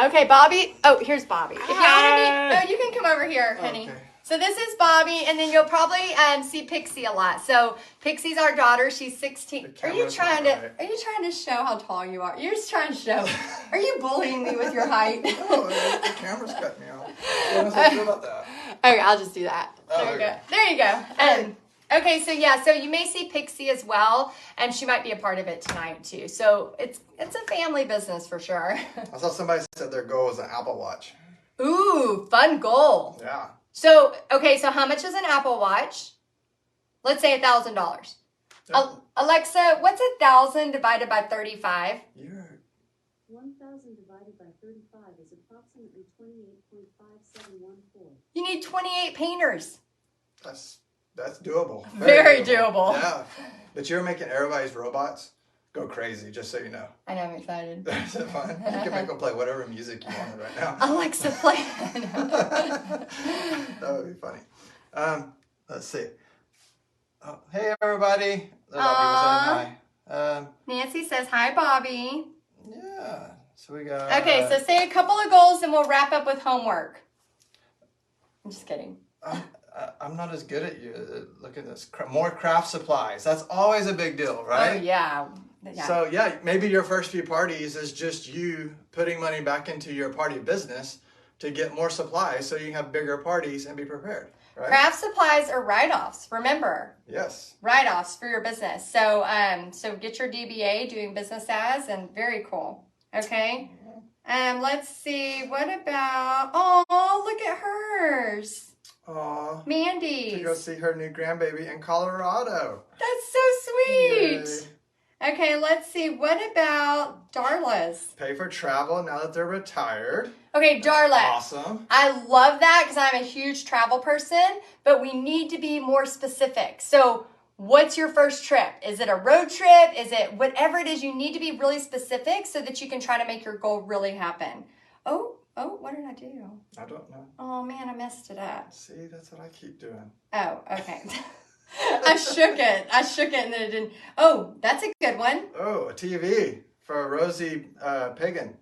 Okay, Bobby. Oh, here's Bobby. If y'all Hi. want to you can come over here, honey. Okay. So this is Bobby, and then you'll probably see Pixie a lot. So Pixie's our daughter. She's 16. Are you trying to show how tall you are? You're just trying to show. Are you bullying me with your height? No, the camera's cut me off. What am I supposed to do about that? Okay, I'll just do that. Oh, There you okay. go. There you go. Okay, so you may see Pixie as well, and she might be a part of it tonight too. So it's a family business for sure. I saw somebody said their goal was an Apple Watch. Ooh, fun goal. Yeah. So how much is an Apple Watch? Let's say $1,000. Yeah. Alexa, what's 1,000 divided by 35? You're 1,000 divided by 35 is approximately 28.5714. You need 28 painters. that's doable. Very doable. Yeah. But you're making everybody's robots go crazy, just so you know. I know, I'm excited. Is it fun? You can make them play whatever music you want right now. Alexa, play. That would be funny. Let's see. Oh, hey, everybody. Bobby was saying hi. Nancy says, hi, Bobby. Yeah. So we got. Okay, so say a couple of goals and we'll wrap up with homework. I'm just kidding. I'm not as good at you. Look at this. More craft supplies. That's always a big deal, right? Oh, yeah. So, yeah, maybe your first few parties is just you putting money back into your party business to get more supplies so you can have bigger parties and be prepared, right? Craft supplies are write-offs, remember. Yes. Write-offs for your business. So so get your DBA, doing business as, and very cool. Okay? Let's see. What about, oh, look at hers. Aw. Mandy's. To go see her new grandbaby in Colorado. That's so sweet. Yay. Okay, let's see. What about Darla's? Pay for travel now that they're retired. Okay, Darla. Awesome. I love that because I'm a huge travel person, but we need to be more specific. So what's your first trip? Is it a road trip? Is it whatever it is? You need to be really specific so that you can try to make your goal really happen. Oh, what did I do? I don't know. Oh, man, I messed it up. See, that's what I keep doing. Oh, okay. I shook it and then it didn't. Oh, that's a good one. Oh, a TV for Rosie Pagan.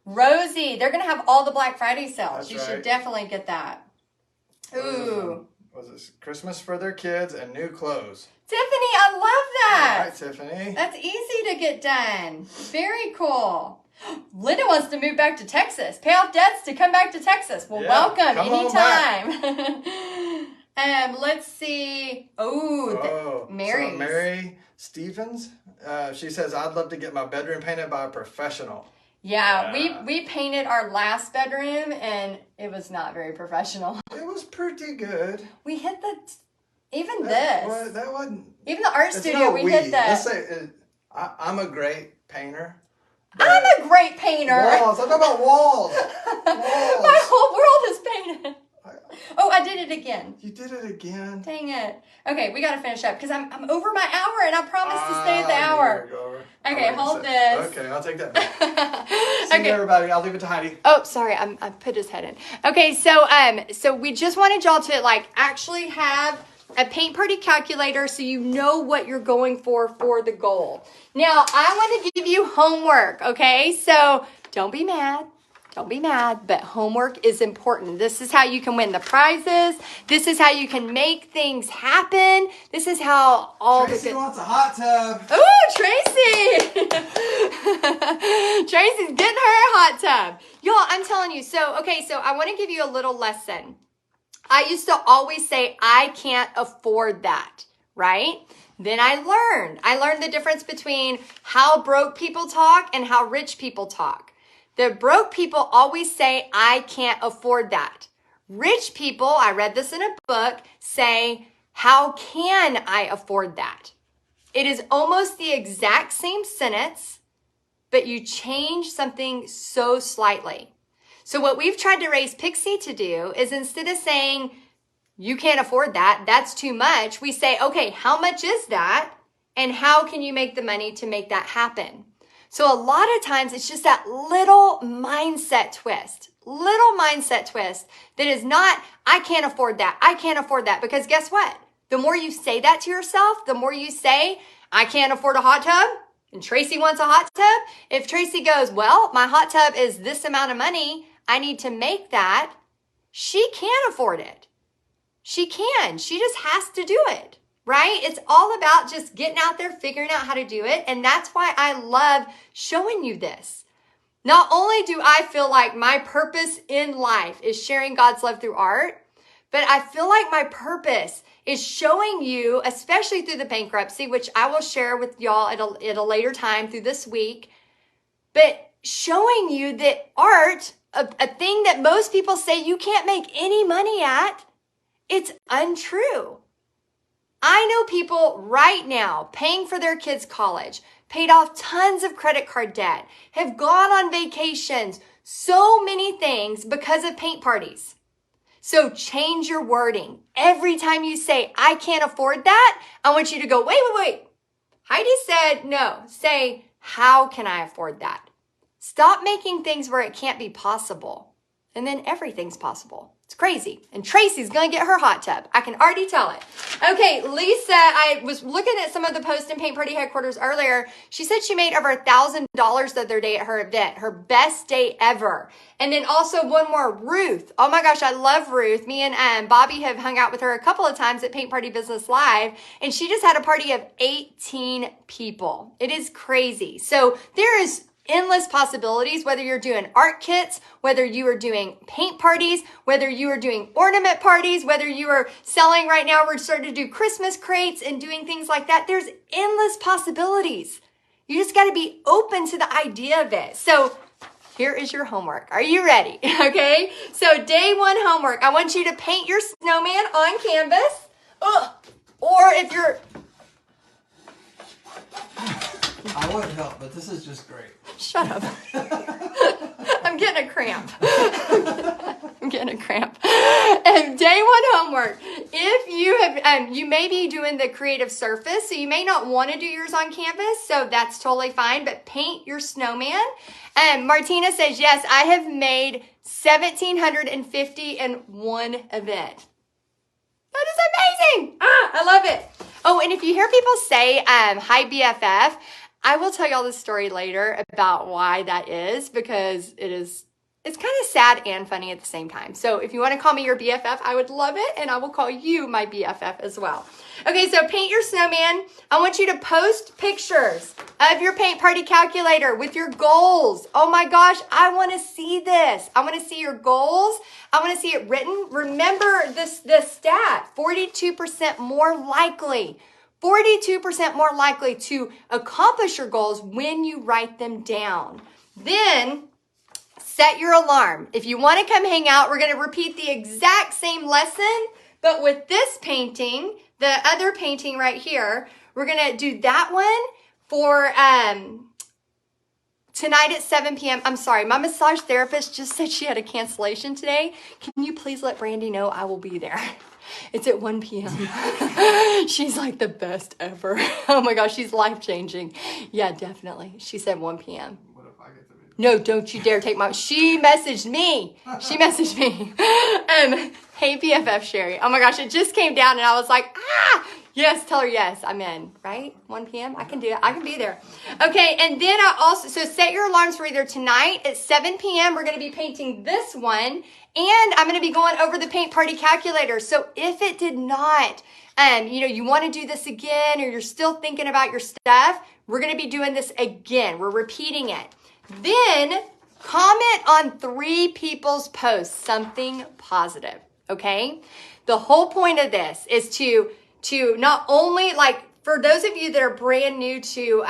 Rosie, they're going to have all the Black Friday sales. That's You right. should definitely get that. Ooh. Was this Christmas for their kids and new clothes? Tiffany, I love that. All right, Tiffany. That's easy to get done. Very cool. Linda wants to move back to Texas. Pay off debts to come back to Texas. Well, Yeah, welcome come on back. anytime. Let's see. Mary. So Mary Stevens, she says, I'd love to get my bedroom painted by a professional. Yeah, we painted our last bedroom and it was not very professional. It was pretty good. We hit this. That wasn't. Even the art studio, we hit that. Let's say, I'm a great painter. I'm a great painter. Walls. I'm talking about walls. My whole world is painted. Oh, I did it again. You did it again. Dang it. Okay, we got to finish up because I'm over my hour and I promised to stay at the hour. Okay, hold this. Okay, I'll take that back. See you, everybody. I'll leave it to Heidi. Oh, sorry, I put his head in. Okay, so we just wanted y'all to actually have a paint party calculator so you know what you're going for the goal. Now, I want to give you homework, okay? So don't be mad. Don't be mad, but homework is important. This is how you can win the prizes. This is how you can make things happen. This is how Tracy wants a hot tub. Ooh, Tracy! Tracy's getting her a hot tub. Y'all, I'm telling you. So I want to give you a little lesson. I used to always say, I can't afford that, right? Then I learned the difference between how broke people talk and how rich people talk. The broke people always say, I can't afford that. Rich people, I read this in a book, say, how can I afford that? It is almost the exact same sentence, but you change something so slightly. So what we've tried to raise Pixie to do is instead of saying, you can't afford that, that's too much, we say, okay, how much is that? And how can you make the money to make that happen? So a lot of times it's just that little mindset twist that is not, I can't afford that. I can't afford that. Because guess what? The more you say that to yourself, the more you say, I can't afford a hot tub, and Tracy wants a hot tub. If Tracy goes, well, my hot tub is this amount of money, I need to make that, she can afford it. She can. She just has to do it. Right? It's all about just getting out there, figuring out how to do it. And that's why I love showing you this. Not only do I feel like my purpose in life is sharing God's love through art, but I feel like my purpose is showing you, especially through the bankruptcy, which I will share with y'all at a later time through this week, but showing you that art, a thing that most people say you can't make any money at, it's untrue. I know people right now paying for their kids' college, paid off tons of credit card debt, have gone on vacations, so many things because of paint parties. So change your wording. Every time you say, I can't afford that, I want you to go, wait. Heidi said no. Say, how can I afford that? Stop making things where it can't be possible. And then everything's possible. It's crazy. And Tracy's going to get her hot tub. I can already tell it. Okay, Lisa, I was looking at some of the posts in Paint Party Headquarters earlier. She said she made over $1,000 the other day at her event. Her best day ever. And then also one more, Ruth. Oh my gosh, I love Ruth. Me and Bobby have hung out with her a couple of times at Paint Party Business Live. And she just had a party of 18 people. It is crazy. So there is endless possibilities, whether you're doing art kits, whether you are doing paint parties, whether you are doing ornament parties, whether you are selling right now, we're starting to do Christmas crates and doing things like that. There's endless possibilities. You just got to be open to the idea of it. So here is your homework. Are you ready? Okay. So day one homework, I want you to paint your snowman on canvas. Or if you're... I wouldn't help, but this is just great. Shut up. I'm getting a cramp. And day one homework. If you have, you may be doing the creative surface, so you may not want to do yours on canvas, so that's totally fine, but paint your snowman. And Martina says, yes, I have made 1,750 in one event. That is amazing. I love it. Oh, and if you hear people say, hi BFF, I will tell y'all this story later about why that is, because it's kind of sad and funny at the same time. So if you want to call me your BFF, I would love it. And I will call you my BFF as well. Okay, so paint your snowman. I want you to post pictures of your paint party calculator with your goals. Oh my gosh, I want to see this. I want to see your goals. I want to see it written. Remember this stat, 42% more likely. 42% more likely to accomplish your goals when you write them down. Then set your alarm. If you want to come hang out, we're going to repeat the exact same lesson, but with this painting, the other painting right here, we're going to do that one for tonight at 7 p.m. I'm sorry, my massage therapist just said she had a cancellation today. Can you please let Brandy know I will be there? It's at 1 p.m. She's like the best ever. Oh my gosh, she's life-changing. Yeah, definitely. She said 1 p.m. What if I get to be? No, don't you dare take my... She messaged me. Hey, BFF Sherry. Oh my gosh, it just came down and I was like, yes, tell her yes, I'm in, right? 1 p.m. I can do it. I can be there. Okay, and then so set your alarms for either tonight at 7 p.m. We're going to be painting this one, and I'm going to be going over the paint party calculator. So if it did not, you want to do this again, or you're still thinking about your stuff, we're going to be doing this again. We're repeating it. Then comment on 3 people's posts, something positive, okay? The whole point of this is to not only, like, for those of you that are brand new to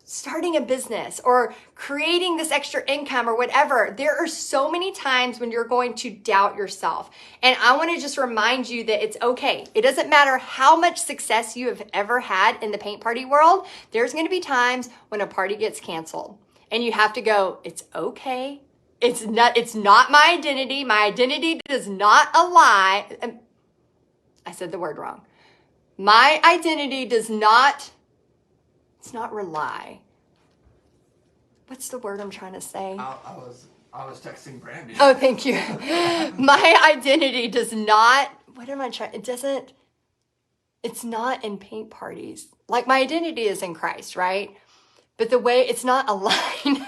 starting a business or creating this extra income or whatever, there are so many times when you're going to doubt yourself. And I want to just remind you that it's okay. It doesn't matter how much success you have ever had in the paint party world. There's going to be times when a party gets canceled and you have to go, it's okay. It's not my identity. My identity does not lie. I said the word wrong. My identity does not, it's not rely. What's the word I'm trying to say? I was texting Brandy. Oh, thank you. My identity does not, what am I trying, it's not in paint parties. Like, my identity is in Christ, right? But the way, it's not aligned.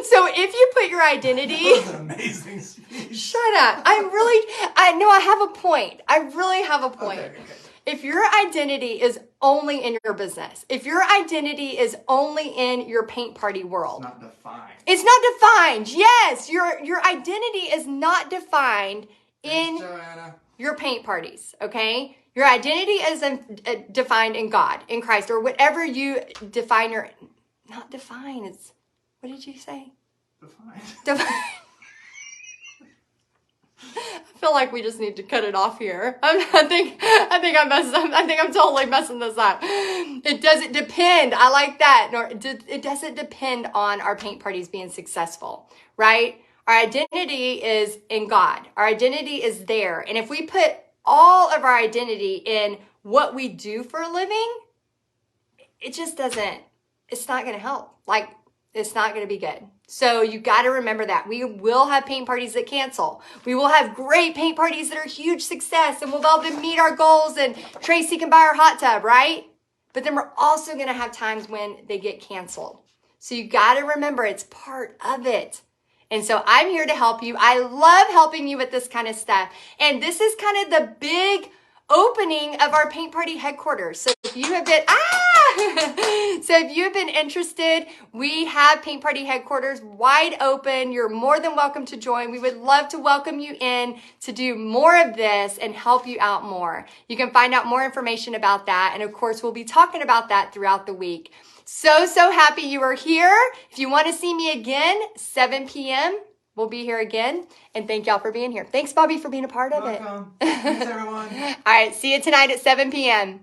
So if you put your identity... That was an amazing speech. Shut up. I have a point. I really have a point. Okay. If your identity is only in your business, if your identity is only in your paint party world. It's not defined. It's not defined. Yes, your identity is not defined in your paint parties, okay? Your identity is defined in God, in Christ, or whatever you define your... Not define, it's... What did you say? Define. I feel like we just need to cut it off here. I think I'm totally messing this up. It doesn't depend. I like that. It doesn't depend on our paint parties being successful, right? Our identity is in God. Our identity is there. And if we put all of our identity in what we do for a living, it just doesn't, it's not going to help. Like, it's not going to be good. So you got to remember that. We will have paint parties that cancel. We will have great paint parties that are huge success, and we'll be able to meet our goals, and Tracy can buy our hot tub, right? But then we're also going to have times when they get canceled. So you got to remember it's part of it. And so I'm here to help you. I love helping you with this kind of stuff. And this is kind of the big opening of our paint party headquarters. So if you have been, interested, we have paint party headquarters wide open. You're more than welcome to join. We would love to welcome you in to do more of this and help you out more. You can find out more information about that. And of course, we'll be talking about that throughout the week. So happy you are here. If you want to see me again, 7 p.m., we'll be here again. And thank y'all for being here. Thanks, Bobby, for being a part of it. Welcome. Thanks, everyone. All right. See you tonight at 7 p.m.